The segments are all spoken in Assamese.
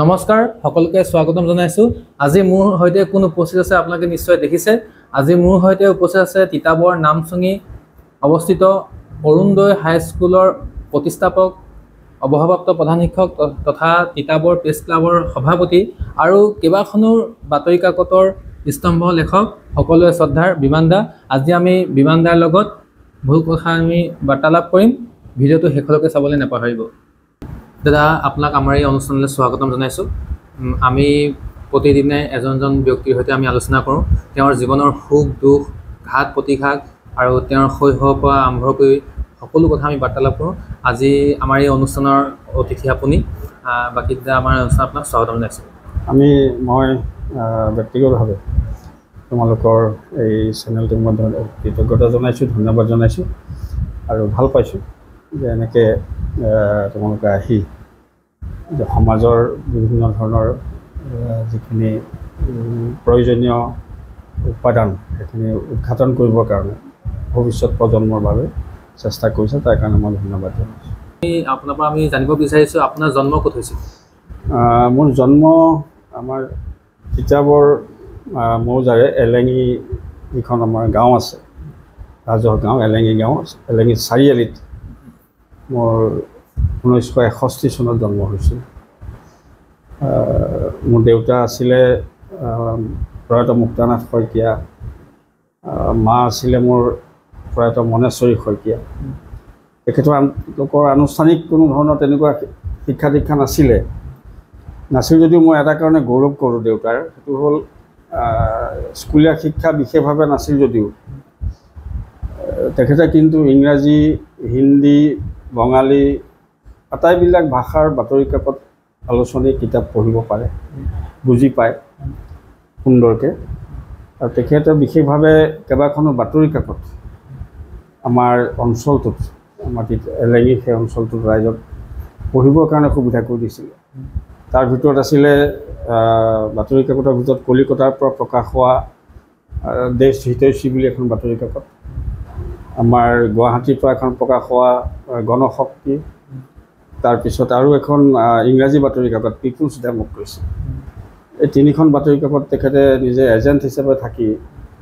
নমস্কাৰ সকলোকে স্বাগতম জনাইছো। আজি মোৰ হৈতে কোন উপস্থিত আছে আপোনালোকে নিশ্চয় দেখিছে। আজি মোৰ হৈতে উপস্থিত আছে তিতাবৰ নামচঙি অৱস্থিত অৰুণোদয় হাইস্কুলৰ প্ৰতিষ্ঠাপক অৱসৰপ্ৰাপ্ত প্ৰধান শিক্ষক তথা তিতাবৰ প্ৰেছ ক্লাবৰ সভাপতি আৰু কেইবাখনো বাতৰি কাকতৰ স্তম্ভ লেখক সকলোৱে শ্ৰদ্ধাৰ বিমান দা। আজি আমি বিমান দাৰ লগত বহু কথা আমি বাৰ্তালাপ কৰিম। ভিডিঅ'টো শেষলৈকে চাবলৈ নাপাহৰিব। দাদা আপোনাক আমাৰ এই অনুষ্ঠানলৈ স্বাগতম জনাইছোঁ। আমি প্ৰতিদিনে এজন ব্যক্তিৰ সৈতে আমি আলোচনা কৰোঁ, তেওঁৰ জীৱনৰ সুখ দুখ ঘাত প্ৰতিঘাত আৰু তেওঁৰ শৈশৱৰ পৰা আৰম্ভ কৰি সকলো কথা আমি বাৰ্তালাপ কৰোঁ। আজি আমাৰ এই অনুষ্ঠানৰ অতিথি আপুনি। বাকী দাদা আমাৰ অনুষ্ঠান আপোনাক স্বাগতম জনাইছোঁ। মই ব্যক্তিগতভাৱে তোমালোকৰ এই চেনেলটোক মই কৃতজ্ঞতা জনাইছোঁ, ধন্যবাদ জনাইছোঁ আৰু ভাল পাইছোঁ যে এনেকৈ তোমালোকে আহি যে সমাজৰ বিভিন্ন ধৰণৰ যিখিনি প্ৰয়োজনীয় উপাদান সেইখিনি উদঘাটন কৰিবৰ কাৰণে ভৱিষ্যত প্ৰজন্মৰ বাবে চেষ্টা কৰিছে, তাৰ কাৰণে মই ধন্যবাদ জনাইছোঁ। আপোনাৰ পৰা আমি জানিব বিচাৰিছোঁ আপোনাৰ জন্ম ক'ত হৈছিল? মোৰ জন্ম আমাৰ তিতাবৰ মৌজাৰে এলেঙি যিখন আমাৰ গাঁও আছে, ৰাজহ গাঁও, এলেঙি গাঁও, এলেঙি চাৰিআলিত মোৰ 1961 চনত জন্ম হৈছিল। মোৰ দেউতা আছিলে প্ৰয়াত মুক্তানাথ শইকীয়া, মা আছিলে মোৰ প্ৰয়াত মনেশ্বৰী শইকীয়া। তেখেতৰ আনুষ্ঠানিক কোনো ধৰণৰ তেনেকুৱা শিক্ষা দীক্ষা নাছিল যদিও মই এটা কাৰণে গৌৰৱ কৰোঁ দেউতাৰ, সেইটো হ'ল স্কুলীয়া শিক্ষা বিশেষভাৱে নাছিল যদিও তেখেতে কিন্তু ইংৰাজী, হিন্দী, বঙালী আটাইবিলাক ভাষাৰ বাতৰি কাকত আলোচনী কিতাপ পঢ়িব পাৰে, বুজি পায় সুন্দৰকৈ। আৰু তেখেতে বিশেষভাৱে কেইবাখনো বাতৰি কাকত আমাৰ অঞ্চলটোত, আমাৰ এলেঙি সেই অঞ্চলটোত ৰাইজক পঢ়িবৰ কাৰণে সুবিধা কৰি দিছিলে। তাৰ ভিতৰত আছিলে বাতৰি কাকতৰ ভিতৰত কলিকতাৰ পৰা প্ৰকাশ হোৱা দেশ হিতৈষী বুলি এখন বাতৰি কাকত, আমাৰ গুৱাহাটীৰ পৰা এখন প্ৰকাশ হোৱা গণশক্তি, তাৰপিছত আৰু এখন ইংৰাজী বাতৰি কাকত পিপুলছ ডেমক্ৰেচি। এই তিনিখন বাতৰি কাকত তেখেতে নিজে এজেণ্ট হিচাপে থাকি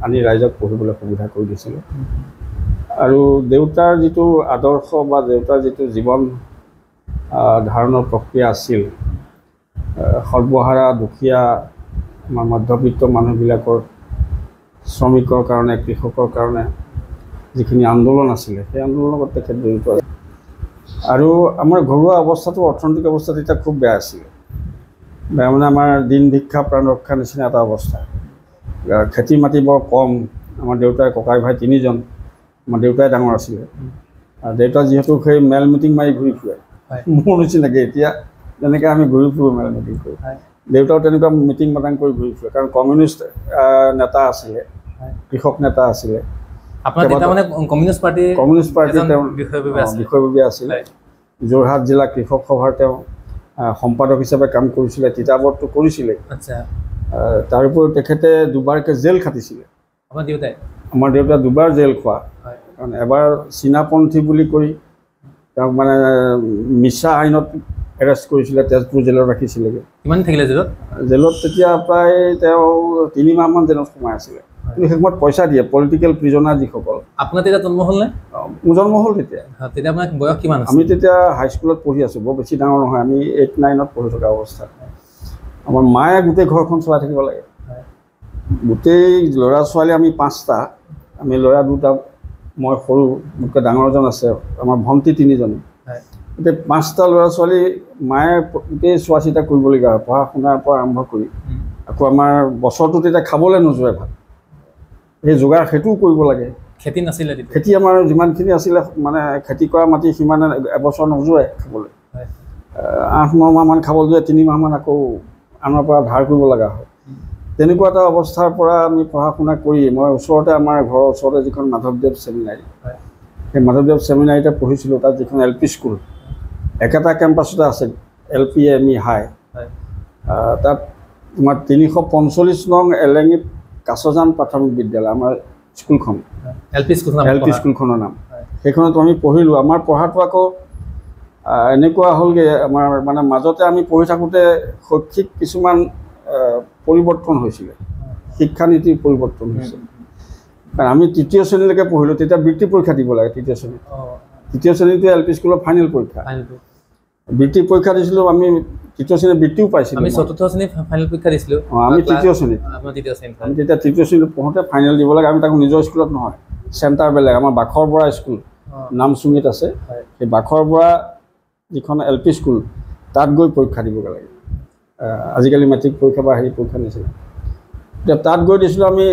আনি ৰাইজক পঢ়িবলৈ সুবিধা কৰি দিছিলে। আৰু দেউতাৰ যিটো আদৰ্শ বা দেউতাৰ যিটো জীৱন ধাৰণৰ প্ৰক্ৰিয়া আছিল, সৰ্বহাৰা দুখীয়া আমাৰ মধ্যবিত্ত মানুহবিলাকৰ, শ্ৰমিকৰ কাৰণে, কৃষকৰ কাৰণে যিখিনি আন্দোলন আছিলে সেই আন্দোলনৰ লগত তেখেত জড়িত আছিল। আৰু আমাৰ ঘৰুৱা অৱস্থাটো, অৰ্থনৈতিক অৱস্থা তেতিয়া খুব বেয়া আছিলে। বেয়া মানে আমাৰ দিন ভিক্ষা প্ৰাণ ৰক্ষা নিচিনা এটা অৱস্থা। খেতি মাটি বৰ কম। আমাৰ দেউতাৰ ককাই ভাই 3জন, আমাৰ দেউতাই ডাঙৰ আছিলে। আৰু দেউতা যিহেতু সেই মেল মিটিং মাৰি ঘূৰি ফুৰে, মোৰ নিচিনাকৈ এতিয়া যেনেকৈ আমি ঘূৰি ফুৰোঁ মেল মিটিং কৰি, দেউতাও তেনেকুৱা মিটিং মাটাং কৰি ঘূৰি ফুৰে। কাৰণ কমিউনিষ্ট নেতা আছিলে, কৃষক নেতা আছিলে। কমিউনিষ্ট পাৰ্টিৰ তেওঁ বিষয়ববীয়া আছিলে। যোৰহাট জিলা কৃষক সভাৰ তেওঁ সম্পাদক হিচাপে কাম কৰিছিলে, তিতাবৰটো কৰিছিলে। তাৰ উপৰিও তেখেতে দুবাৰকৈ জেল খাটিছিলে। আমাৰ দেউতা দুবাৰ জেল খোৱা, কাৰণ এবাৰ চীনাপন্থী বুলি কৰি তেওঁক মানে মিছা আইনত এৰেষ্ট কৰিছিলে, তেজপুৰ জেলত ৰাখিছিলেগৈ। কিমান থাকিলে জেলত? তেতিয়া প্ৰায় তেওঁ 3 মাহমান জেলত সোমাই আছিলে। কিন্তু সেই সময়ত পইচা দিয়ে পলিটিকেল প্ৰিজনাৰ যিসকল। আপোনাৰ তেতিয়া জন্ম হ'ল নে? মোৰ জন্ম হ'ল তেতিয়া। তেতিয়া আপোনাৰ বয়স কিমান? আমি তেতিয়া হাইস্কুলত পঢ়ি আছোঁ, বৰ বেছি ডাঙৰ নহয়, আমি 8-9ত পঢ়ি থকা অৱস্থাত। আমাৰ মায়ে গোটেই ঘৰখন চলাই থাকিব লাগে। গোটেই ল'ৰা ছোৱালী আমি 5টা, আমি ল'ৰা 2টা, মই সৰু, মোতকৈ ডাঙৰজন আছে, আমাৰ ভণ্টি 3জনী। গোটেই 5টা ল'ৰা ছোৱালী মায়ে গোটেই চোৱা চিতা কৰিবলগীয়া হয়, পঢ়া শুনাৰ পৰা আৰম্ভ কৰি। আকৌ আমাৰ বছৰটো তেতিয়া খাবলৈ নোযোৰে ভাত, সেই যোগাৰ সেইটোও কৰিব লাগে। খেতি নাছিলে? খেতি আমাৰ যিমানখিনি আছিলে, মানে খেতি কৰা মাটি সিমানে এবছৰ নোযোৰে খাবলৈ। 8-9 মাহমান খাবলৈ যোৰে, 3 মাহমান আকৌ আনৰ পৰা ধাৰ কৰিব লগা হয়। তেনেকুৱা এটা অৱস্থাৰ পৰা আমি পঢ়া শুনা কৰি মই ওচৰতে, আমাৰ ঘৰৰ ওচৰতে যিখন মাধৱদেৱ ছেমিনাৰী, সেই মাধৱদেৱ ছেমিনাৰীতে পঢ়িছিলোঁ। তাত যিখন LP স্কুল একেটা কেম্পাছতে আছে, LP ME হাই, তাত তোমাৰ 345 নং এলেঙি কাছজান প্ৰাথমিক বিদ্যালয় আমাৰ স্কুলখন, LP স্কুলখনৰ নাম। সেইখনত আমি পঢ়িলোঁ। আমাৰ পঢ়াটো আকৌ এনেকুৱা হ'লগৈ আমাৰ মানে মাজতে আমি পঢ়ি থাকোঁতে শৈক্ষিক কিছুমান পৰিৱৰ্তন হৈছিলে, শিক্ষানীতিৰ পৰিৱৰ্তন হৈছিল। কাৰণ আমি তৃতীয় শ্ৰেণীলৈকে পঢ়িলোঁ, তেতিয়া বৃত্তি পৰীক্ষা দিব লাগে তৃতীয় শ্ৰেণীত। তৃতীয় শ্ৰেণীটো LP স্কুলৰ ফাইনেল পৰীক্ষা। বৃত্তি পৰীক্ষা দিছিলোঁ আমি, তৃতীয় শ্ৰেণীত বৃত্তিও পাইছিলোঁ। আমি চতুৰ্থ শ্ৰেণীত ফাইনেল পৰীক্ষা দিছিলোঁ। আমি তৃতীয় শ্ৰেণীত, আমি তেতিয়া তৃতীয় শ্ৰেণীত পঢ়োঁতে ফাইনেল দিব লাগে। আমি তাকো নিজৰ স্কুলত নহয়, চেণ্টাৰ বেলেগ, আমাৰ বাখৰ বৰা স্কুল নামচুঙিত আছে, সেই বাখৰ বৰা যিখন LP স্কুল তাত গৈ পৰীক্ষা দিবগৈ লাগে। আজিকালি মেট্ৰিক পৰীক্ষা বা হেৰি পৰীক্ষা নিছিলে। এতিয়া তাত গৈ দিছিলোঁ আমি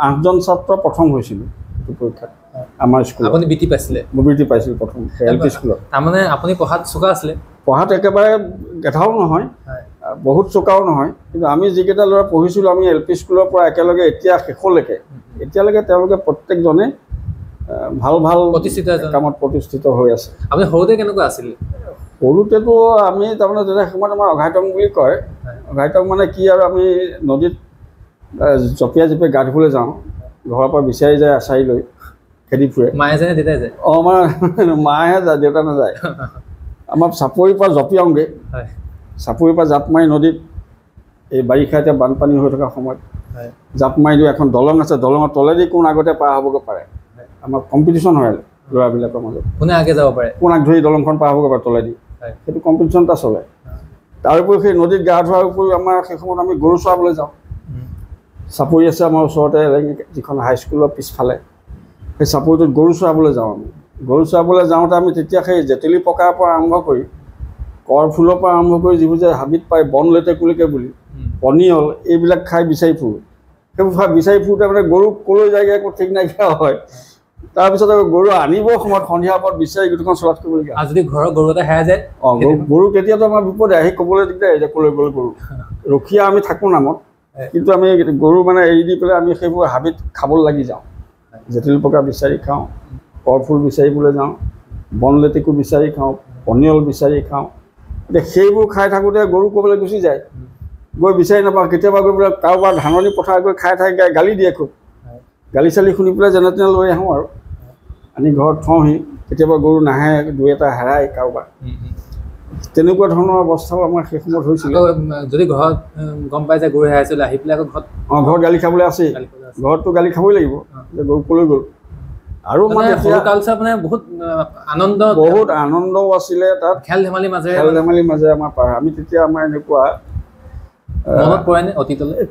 8জন ছাত্ৰ প্ৰথম হৈছিলোঁ এইটো পৰীক্ষাত আমাৰ স্কুলত। আপুনি বৃত্তি পাইছিলে? মই বৃত্তি পাইছিলোঁ প্ৰথম LP স্কুলত। তাৰমানে আপুনি পঢ়াত চোকা আছিলে? পঢ়াত একেবাৰে গেধাও নহয়, বহুত চোকাও নহয়, কিন্তু আমি যিকেইটা ল'ৰা পঢ়িছিলোঁ আমি LP স্কুলৰ পৰা একেলগে এতিয়া শেষলৈকে, এতিয়ালৈকে তেওঁলোকে প্ৰত্যেকজনে ভাল ভাল কামত প্ৰতিষ্ঠিত হৈ আছে। আপুনি সৰুতে কেনেকুৱা আছিল? সৰুতেতো আমি তাৰমানে তেনে সময়ত আমাৰ অঘাইটং বুলি কয়। অঘাইটং মানে কি আৰু, আমি নদীত জঁপিয়াই জঁপিয়াই গা ধুবলৈ যাওঁ, ঘৰৰ পৰা বিচাৰি যায় আচাৰি লৈ খেদি ফুৰে। মায়ে যায় নে দেউতাই যায়? আমাৰ মায়েহে যায়, দেউতা নাযায়। আমাৰ চাপৰিৰ পৰা জঁপিয়াওঁগৈ, চাপৰিৰ পৰা জাপ মাৰি নদীত, এই বাৰিষা এতিয়া বানপানী হৈ থকা সময়ত জাপ মাৰি দিওঁ। এখন দলং আছে, দলঙৰ তলেদি কোন আগতে পাৰ হ'বগৈ পাৰে, আমাৰ কম্পিটিশ্যন হয় ল'ৰাবিলাকৰ মাজত, কোনে আগে যাব পাৰে, কোন আগ ধৰি দলংখন পাৰ হ'বগৈ পাৰে তলেদি, সেইটো কম্পিটিশ্যন এটা চলে। তাৰোপৰি সেই নদীত গা ধোৱাৰ উপৰিও আমাৰ সেই সময়ত আমি গৰু চৰাবলৈ যাওঁ। চাপৰি আছে আমাৰ ওচৰতে, যিখন হাইস্কুলৰ পিছফালে, সেই চাপৰিটোত গৰু চৰাবলৈ যাওঁ আমি। গৰু চৰাবলৈ যাওঁতে আমি তেতিয়া সেই জেতেলী পকাৰ পৰা আৰম্ভ কৰি, কৰফুলৰ পৰা আৰম্ভ কৰি যিবোৰ যে হাবিত পায় বন লেটেকুলিকে বুলি, পনিয়ল, এইবিলাক খাই বিচাৰি ফুৰোঁ। সেইবোৰ বিচাৰি ফুৰোঁতে মানে গৰু ক'লৈ যায়গৈ একো ঠিক নাইকিয়া হয়। তাৰপিছত আকৌ গৰু আনিবৰ সময়ত সন্ধিয়া সময়ত বিচাৰি গোটেইখন চলাত কৰিবলগীয়া। আৰু যদি ঘৰৰ গৰু এটা হেৰাই যায়? গৰু কেতিয়াতো আমাৰ বিপদে, আহি ক'বলৈ দিগদাৰ যে ক'লৈ গ'ল গৰু। ৰখীয়া আমি থাকোঁ নামত, কিন্তু আমি গৰু মানে এৰি দি পেলাই আমি সেইবোৰ হাবিত খাবলৈ লাগি যাওঁ। জেতেলী পকা বিচাৰি খাওঁ, কৰফুল বিচাৰিবলৈ যাওঁ, বন লেটেকু বিচাৰি খাওঁ, পনিয়ল বিচাৰি খাওঁ। এতিয়া সেইবোৰ খাই থাকোঁতে গৰু ক'বলৈ গুচি যায়, গৈ বিচাৰি নাপাওঁ। কেতিয়াবা গৈ পেলাই কাৰোবাৰ ধাননি পথাৰ গৈ খাই গালি দিয়ে খুব, গালি চালি শুনি পেলাই যেনে তেনে লৈ আহোঁ আৰু আনি ঘৰত থওঁহি। কেতিয়াবা গৰু নাহে, দুই এটা হেৰাই কাৰোবাৰ, তেনেকুৱা ধৰণৰ অৱস্থাও আমাৰ সেই সময়ত হৈছিল। যদি ঘৰত গম পাই যে গৰু হেৰাইছিল, আহি পেলাই আকৌ ঘৰত গালি খাবলৈ আছেই, ঘৰততো গালি খাবই লাগিব যে গৰু ক'লৈ গ'ল। আৰু মানে বহুত আনন্দ, বহুত আনন্দও আছিলে তাত, খেল ধেমালিৰ মাজে আমাৰ পাৰ। আমি তেতিয়া আমাৰ এনেকুৱা মনত পৰেনে অতীতলৈ?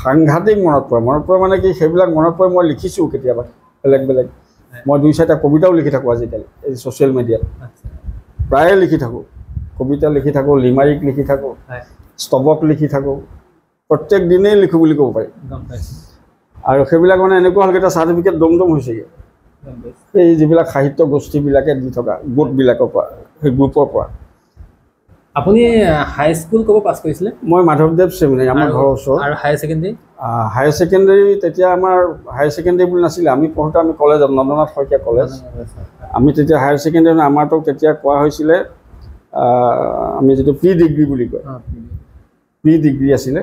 সাংঘাতিক মনত পৰে মানে কি, সেইবিলাক মনত পৰে। মই লিখিছোঁ কেতিয়াবা বেলেগ বেলেগ, মই 2-4টা কবিতাও লিখি থাকোঁ আজিকালি এই ছ'চিয়েল মিডিয়াত, প্ৰায়ে লিখি থাকোঁ। কবিতা লিখি থাকোঁ, লিমাৰিক লিখি থাকোঁ, স্তবক লিখি থাকোঁ, প্ৰত্যেক দিনেই লিখোঁ বুলি ক'ব পাৰি। আৰু সেইবিলাক মানে এনেকুৱা হ'লগৈ, এটা চাৰ্টিফিকেট দম হৈছেগৈ এই যিবিলাক সাহিত্য গোষ্ঠীবিলাকে দি থকা গোটবিলাকৰ পৰা, সেই গ্ৰুপৰ পৰা। আপুনি হাইস্কুল ক'ব পাছ কৰিছিলে? মই মাধৱদেৱ ছেমিনাৰী, আমাৰ ঘৰৰ ওচৰত। আৰু হায়াৰ ছেকেণ্ডেৰী? হায়াৰ ছেকেণ্ডেৰী তেতিয়া আমাৰ হায়াৰ ছেকেণ্ডেৰী বুলি নাছিলে, আমি পঢ়োঁতে আমি কলেজত, নন্দনাথ শইকীয়া কলেজ। আমি তেতিয়া হায়াৰ ছেকেণ্ডেৰী, আমাৰতো তেতিয়া কোৱা হৈছিলে আমি যিটো প্ৰি ডিগ্ৰী বুলি কয়, প্ৰি ডিগ্ৰী আছিলে।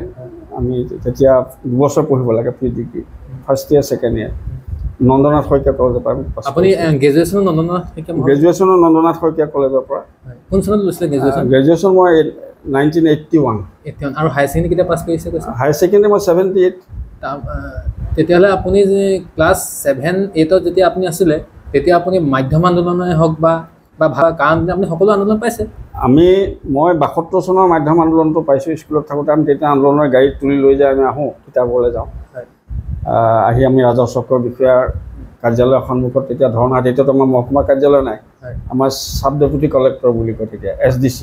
আমি তেতিয়া 2 বছৰ পঢ়িব লাগে pre degree, first year second year. Nandanath Saikia কলেজৰ পৰা আপুনি গ্ৰেজুৱেশ্যনো নন্দনাথ শইকীয়া? গ্ৰেজুৱেশ্যনো নন্দনাথ শইকীয়া কলেজৰ পৰা। কোন চনত লৈছিলে গ্ৰেজুৱেশ্যন? গ্ৰেজুৱেশ্যন মই 1981। আৰু হায়াৰ ছেকেণ্ডেৰী কেতিয়া পাছ কৰিছে কৈছে? হায়াৰ ছেকেণ্ডেৰী মই 78। তেতিয়াহ'লে আপুনি যে ক্লাছ 7-8ত যেতিয়া আপুনি আছিলে, তেতিয়া আপুনি মাধ্যম আন্দোলনেই হওক বা কাৰণ আপুনি সকলো আন্দোলন পাইছে? মই 72 চনৰ মাধ্যম আন্দোলনটো পাইছোঁ। স্কুলত থাকোঁতে আমি তেতিয়া আন্দোলনৰ গাড়ীত তুলি লৈ যায় আমি আহোঁ, কিতাপলৈ যাওঁ। আহি আমি ৰাজহ চক্ৰৰ বিষয়াৰ কাৰ্যালয়ৰ সন্মুখত তেতিয়া ধৰ্ণা, তেতিয়াতো আমাৰ মহকুমা কাৰ্যালয় নাই, আমাৰ ছাব ডেপুটি কালেক্টৰ বুলি কয় তেতিয়া, SDC।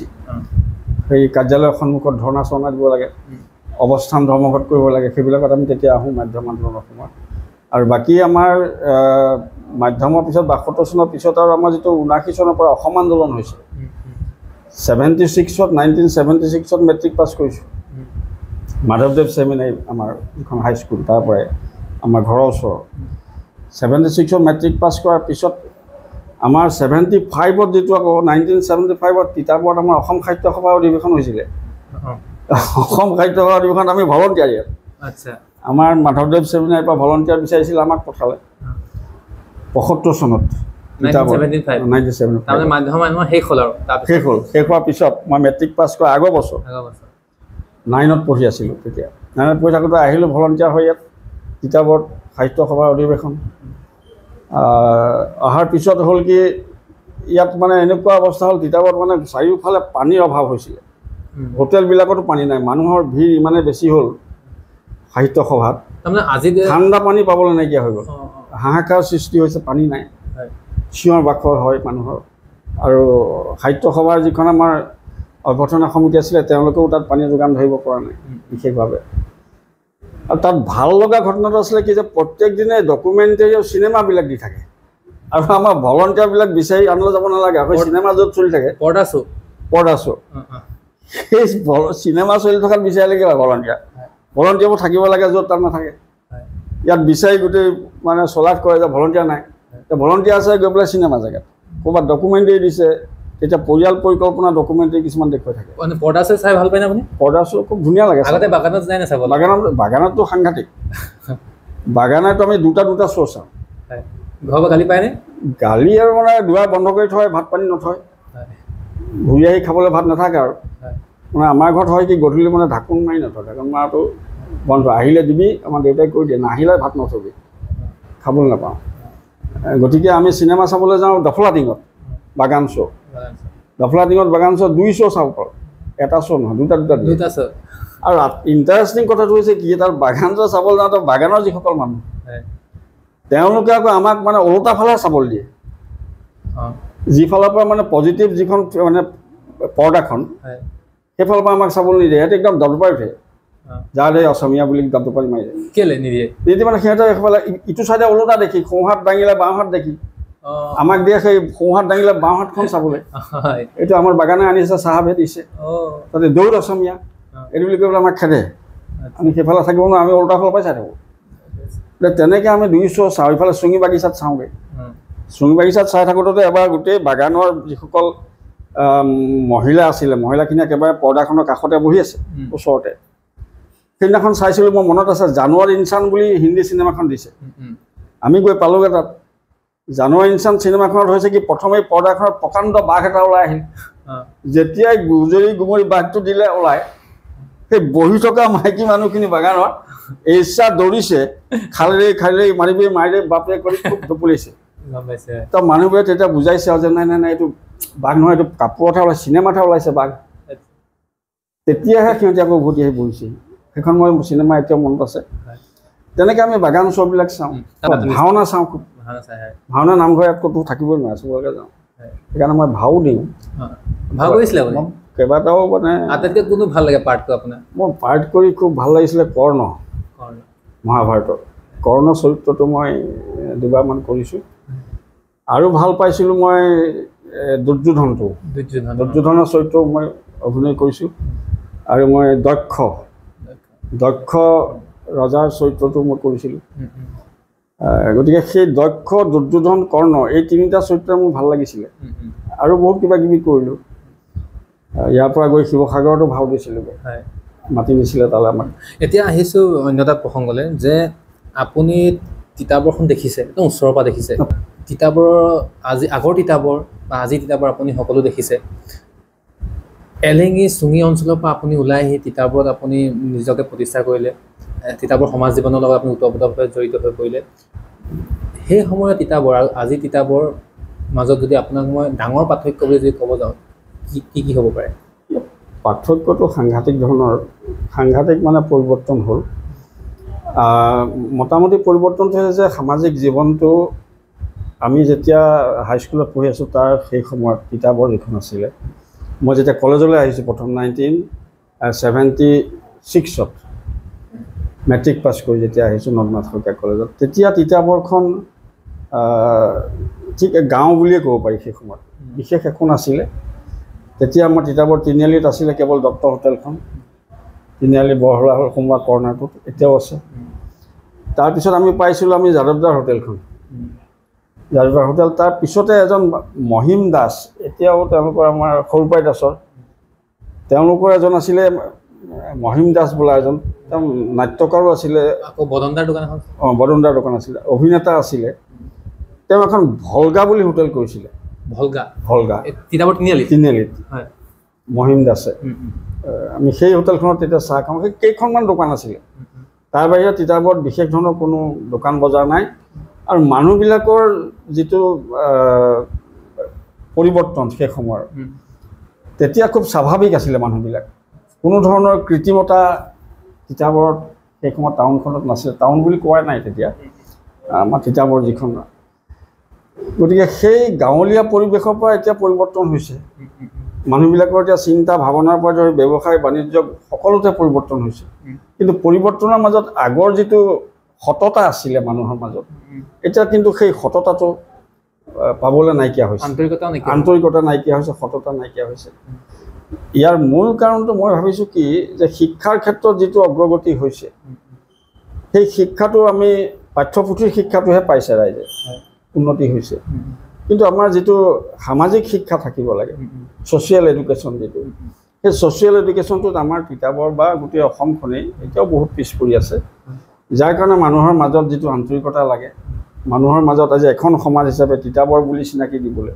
সেই কাৰ্যালয়ৰ সন্মুখত ধৰ্ণা চৰ্ণা দিব লাগে, অৱস্থান ধৰ্মঘট কৰিব লাগে। সেইবিলাকত আমি তেতিয়া আহোঁ মাধ্যম আন্দোলনৰ সময়ত। আৰু বাকী আমাৰ মাধ্যমৰ পিছত 72 চনৰ পিছত আৰু আমাৰ যিটো 79 চনৰ পৰা অসম আন্দোলন হৈছে, 1976ত মেট্ৰিক পাছ কৰিছোঁ। মাধৱদেৱ ছেমিনাৰী আমাৰ যিখন হাইস্কুল, তাৰ পৰাই আমাৰ ঘৰৰ ওচৰত। 76ত মেট্ৰিক পাছ কৰাৰ পিছত আমাৰ 75ত যিটো আকৌ 1975ত তিতাবৰত আমাৰ অসম সাহিত্য সভাৰ অধিৱেশন হৈছিলে। অসম সাহিত্য সভাৰ অধিৱেশনত আমি ভলণ্টিয়াৰ, আমাৰ মাধৱদেৱ ছেমিনাৰীৰ পৰা ভলণ্টিয়াৰ বিচাৰিছিল, আমাক পঠালে 75 চনত। 1975 1975 তাৰমানে মাধ্যম মানুহৰ শেষ হ'ল আৰু শেষ হ'ল। শেষ হোৱাৰ পিছত মই মেট্ৰিক পাছ কৰা আগৰ বছৰ 9ত পঢ়ি আছিলোঁ। তেতিয়া 9ত পঢ়ি থাকোঁতে আহিলোঁ ভলণ্টিয়াৰ হৈ ইয়াত তিতাবৰত সাহিত্য সভাৰ অধিৱেশন। অহাৰ পিছত হ'ল কি ইয়াত মানে এনেকুৱা অৱস্থা হ'ল তিতাবৰত মানে চাৰিওফালে পানীৰ অভাৱ হৈছিলে। হোটেলবিলাকতো পানী নাই, মানুহৰ ভিৰ ইমানে বেছি হ'ল সাহিত্য সভাত, তাৰমানে আজি ঠাণ্ডা পানী পাবলৈ নাইকিয়া হৈ গ'ল। হাহাকাৰ সৃষ্টি হৈছে, পানী নাই, চিঞৰ বাখৰ হয় মানুহৰ। আৰু সাহিত্য সভাৰ যিখন আমাৰ অভ্যৰ্থনা সমিতি আছিলে তেওঁলোকেও তাত পানী যোগান ধৰিব পৰা নাই বিশেষভাৱে। আৰু তাত ভাল লগা ঘটনাটো আছিলে কি যে প্ৰত্যেক দিনে ডকুমেণ্টাৰী আৰু চিনেমাবিলাক দি থাকে, আৰু আমাৰ ভলণ্টিয়াৰবিলাক বিচাৰি আনিবলৈ যাব নালাগে। আকৌ চিনেমা য'ত চলি থাকে পৰ্দা শ্ব' সেই চিনেমা চলি থকাত বিচাৰিলে কি হয় ভলণ্টিয়াৰবোৰ থাকিব লাগে য'ত তাত নাথাকে। ইয়াত বিচাৰি গোটেই মানে চলাট কৰে যে ভলণ্টিয়াৰ নাই, ভলণ্টিয়াৰ আছে গৈ পেলাই চিনেমা জেগাত ক'ৰবাত ডকুমেণ্টাৰী দিছে। তেতিয়া পৰিয়াল পৰিকল্পনা ডকুমেণ্টাৰী কিছুমান দেখুৱাই থাকে। পৰ্দা শ্ব' চাই ভাল পায় নে আপুনি? পৰ্দা শ্ব' খুব ধুনীয়া লাগে। বাগানত যায় না চাব? বাগানততো সাংঘাতিক। বাগানতো আমি দুটা শ্ব' চাওঁ। ঘৰৰ পৰা গালি পায়নে? গালি আৰু মানে দুৱাৰ বন্ধ কৰি থয়, ভাত পানী নথয়, ঘূৰি আহি খাবলৈ ভাত নাথাকে আৰু। মানে আমাৰ ঘৰত হয় কি গধূলি মানে ঢাকোন মাৰি নথয়, ঢাকোন মাৰাটো বন্ধ। আহিলে দিবি, আমাৰ দেউতাই কৈ দিয়ে, নাহিলে ভাত নথবি, খাবলৈ নাপাওঁ। গতিকে আমি চিনেমা চাবলৈ যাওঁ ডফলা টিঙত, বাগান শ্ব'। ডফলা টিঙত বাগান শ্ব' 2 শ্ব' চাব পাৰোঁ, এটা শ্ব' নহয়, দুটা শ্ব'। আৰু ইণ্টাৰেষ্টিং কথাটো হৈছে কি, তাৰ বাগান শ্ব' চাবলৈ যাওঁতে বাগানৰ যিসকল মানুহ তেওঁলোকে আকৌ আমাক মানে ওলোটা ফালে চাবলৈ দিয়ে। যিফালৰ পৰা মানে পজিটিভ যিখন মানে পৰ্দাখন সেইফালৰ পৰা আমাক চাবলৈ নিদিয়ে। সিহঁতে একদম দবদবাই উঠে, যাৰ এই অসমীয়া বুলি দবদবাই মাৰি দিয়ে। কেলে নিদিয়ে? নিদিয়ে মানে সিহঁতে সেইফালে ইটো চাইডে ওলোটা দেখি, সোঁহাত দাঙিলে বাওঁহাত দেখি আমাক দিয়ে সেই সোঁহাত দাঙিলে বাওঁহাতখন চাবলৈ। এইটো আমাৰ বাগানে আনিছে, চাহাবে দিছে, তাতে দৌৰ অসমীয়া এইটো বুলি কৈ পেলাই আমাক খেদে। আমি সেইফালে থাকিব নোৱাৰোঁ, আমি ওলোটা ফালৰ পৰাই চাই থাকোঁ। তেনেকৈ আমি 2 শ্ব' চাওঁ। ইফালে চুঙি বাগিচাত চাওঁগৈ। চুঙি বাগিচাত চাই থাকোঁতে এবাৰ গোটেই বাগানৰ যিসকল মহিলা আছিলে, মহিলাখিনি একেবাৰে পৰ্দাখনৰ কাষতে বহি আছে ওচৰতে। সেইদিনাখন চাইছিলোঁ, মোৰ মনত আছে, জানুৱাৰ ইনচান বুলি হিন্দী চিনেমাখন দিছে। আমি গৈ পালোঁগৈ তাত। জানুৱাৰ ইনচান চিনেমাখনত হৈছে কি, প্ৰথমেই পৰ্দাখনত প্ৰকাণ্ড বাঘ এটা ওলাই আহিল। যেতিয়াই গুজৰি বাঘটো দিলে ওলাই, সেই বহি থকা মাইকী মানুহখিনি বাগানত এইচা দৌৰিছে, খালে মাৰিবি বাপৰে কৰি খুব টোপলিছে। তো মানুহবোৰে তেতিয়া বুজাইছে আৰু যে নাই এইটো বাঘ নহয়, এইটো কাপোৰতহে ওলাইছে, চিনেমাতহে ওলাইছে বাঘ। তেতিয়াহে সিহঁতে আকৌ উভতি আহি বহিছে। সেইখন মই চিনেমা এতিয়াও মনত আছে। তেনেকৈ আমি বাগান শ্ব'বিলাক চাওঁ। ভাওনা চাওঁ খুব। ভাওনা নামঘৰ ইয়াত ক'তো থাকিবই নোৱাৰে, চবলৈকে যাওঁ। সেইকাৰণে মই ভাও দিওঁ। ভাও কৰিছিলে কেইবাটাও মানে। আটাইতকৈ কোনো ভাল লাগে পাৰ্টটো আপোনাৰ? মোৰ পাৰ্ট কৰি খুব ভাল লাগিছিলে কৰ্ণ, মহাভাৰতৰ কৰ্ণ চৰিত্ৰটো মই 2বাৰমান কৰিছোঁ। আৰু ভাল পাইছিলোঁ মই দুৰ্যোধনৰ চৰিত্ৰও মই অভিনয় কৰিছোঁ। আৰু মই দক্ষ ৰজাৰ চৰিত্ৰটো মই কৰিছিলোঁ। গতিকে সেই দক্ষ, দুৰ্যোধন, কৰ্ণ এই 3টা চৰিত্ৰ মোৰ ভাল লাগিছিলে। আৰু বহুত কিবা কিবি কৰিলোঁ। ইয়াৰ পৰা গৈ শিৱসাগৰতো ভাও দিছিলোঁ, মাতি নিছিলে তালৈ আমাক। এতিয়া আহিছোঁ অন্য এটা প্ৰসংগলৈ, যে আপুনি তিতাবৰখন দেখিছে, একদম ওচৰৰ পৰা দেখিছে। তিতাবৰৰ আগৰ তিতাবৰ বা আজি তিতাবৰ আপুনি সকলো দেখিছে। এলেঙি চুঙি অঞ্চলৰ পৰা আপুনি ওলাই আহি তিতাবৰত আপুনি নিজকে প্ৰতিষ্ঠা কৰিলে, তিতাবৰ সমাজ জীৱনৰ লগত আপুনি ওতঃপ্ৰোতভাৱে জড়িত হৈ পৰিলে। সেই সময়ত তিতাবৰ আৰু আজি তিতাবৰ মাজত যদি আপোনাক মই ডাঙৰ পাৰ্থক্য বুলি যদি ক'ব যাওঁ, কি হ'ব পাৰে? পাৰ্থক্যটো সাংঘাতিক মানে পৰিৱৰ্তন হ'ল। মোটামুটি পৰিৱৰ্তনটো হৈছে সামাজিক জীৱনটো। আমি যেতিয়া হাইস্কুলত পঢ়ি আছোঁ তাৰ সেই সময়ত তিতাবৰ যিখন আছিলে, মই যেতিয়া কলেজলৈ আহিছোঁ প্ৰথম 1976ত মেট্ৰিক পাছ কৰি যেতিয়া আহিছোঁ নৱনাথ শইকীয়া কলেজত, তেতিয়া তিতাবৰখন ঠিক গাঁও বুলিয়ে ক'ব পাৰি। সেই সময়ত বিশেষ একো নাছিলে। তেতিয়া আমাৰ তিতাবৰ তিনিআলিত আছিলে কেৱল দত্ত হোটেলখন, তিনিআলি বৰহলা সোমোৱা কৰ্ণাৰটোত এতিয়াও আছে। তাৰপিছত আমি পাইছিলোঁ যাদৱদাৰ হোটেলখন, যাদৱদাৰ হোটেল। তাৰ পিছতে এজন মহিম দাস, এতিয়াও তেওঁলোকৰ আমাৰ সৰুপাই দাসৰ, তেওঁলোকৰ এজন আছিলে মহিম দাস বোলা এজন, তেওঁ নাট্যকাৰো আছিলে। আকৌ বদনদাৰ দোকান এখন? বদনদাৰ দোকান আছিলে, অভিনেতা আছিলে। তেওঁ এখন ভলগা বুলি হোটেল কৰিছিলে ভলগা ভলগা তিতাবৰ তিনিআলিত মহিম দাসে আমি সেই হোটেলখনত তেতিয়া চাহ খাওঁ সেই কেইখনমান দোকান আছিলে তাৰ বাহিৰে তিতাবৰত বিশেষ ধৰণৰ কোনো দোকান বজাৰ নাই আৰু মানুহবিলাকৰ যিটো পৰিৱৰ্তন সেই সময়ৰ তেতিয়া খুব স্বাভাৱিক আছিলে মানুহবিলাক কোনো ধৰণৰ কৃত্ৰিমতা তিতাবৰত সেই সময়ত টাউনখনত নাছিলে টাউন বুলি কোৱা নাই তেতিয়া আমাৰ তিতাবৰ যিখন গতিকে সেই গাঁৱলীয়া পৰিৱেশৰ পৰা এতিয়া পৰিৱৰ্তন হৈছে মানুহবিলাকৰ এতিয়া চিন্তা ভাৱনাৰ পৰা ধৰি ব্যৱসায় বাণিজ্য সকলোতে পৰিৱৰ্তন হৈছে কিন্তু পৰিৱৰ্তনৰ মাজত আগৰ যিটো সততা আছিলে মানুহৰ মাজত এতিয়া কিন্তু সেই সততাটো পাবলৈ নাইকিয়া হৈছে আন্তৰিকতা নাইকিয়া হৈছে সততা নাইকিয়া হৈছে ইয়াৰ মূল কাৰণটো মই ভাবিছোঁ কি যে শিক্ষাৰ ক্ষেত্ৰত যিটো অগ্ৰগতি হৈছে সেই শিক্ষাটো আমি পাঠ্যপুথিৰ শিক্ষাটোহে পাইছে ৰাইজে উন্নতি হৈছে কিন্তু আমাৰ যিটো সামাজিক শিক্ষা থাকিব লাগে ছ'চিয়েল এডুকেশ্যন যিটো সেই ছ'চিয়েল এডুকেশ্যনটোত আমাৰ তিতাবৰ বা গোটেই অসমখনেই এতিয়াও বহুত পিছ পৰি আছে যাৰ কাৰণে মানুহৰ মাজত যিটো আন্তৰিকতা লাগে মানুহৰ মাজত আজি এখন সমাজ হিচাপে তিতাবৰ বুলি চিনাকি দিবলৈ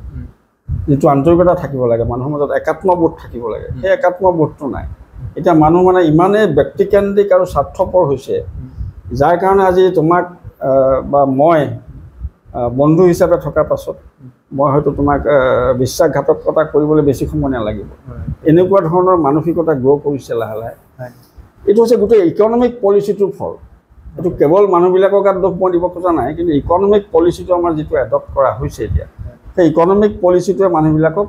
যিটো আন্তৰিকতা থাকিব লাগে মানুহৰ মাজত একাত্মবোধ থাকিব লাগে সেই একাত্মবোধটো নাই এতিয়া মানুহ মানে ইমানেই ব্যক্তিকেন্দ্ৰিক আৰু স্বাৰ্থপৰ হৈছে যাৰ কাৰণে আজি তোমাক বা মই বন্ধু হিচাপে থকাৰ পাছত মই হয়তো তোমাক বিশ্বাসঘাতকতা কৰিবলৈ বেছি সময় নালাগিব এনেকুৱা ধৰণৰ মানসিকতা গ্ৰ' কৰিছে লাহে লাহে এইটো হৈছে গোটেই ইকনমিক পলিচিটোৰ ফল এইটো কেৱল মানুহবিলাকৰ গাত দোষ মই দিব খোজা নাই কিন্তু ইকনমিক পলিচিটো আমাৰ যিটো এডপ্ট কৰা হৈছে এতিয়া সেই ইকনমিক পলিচিটোৱে মানুহবিলাকক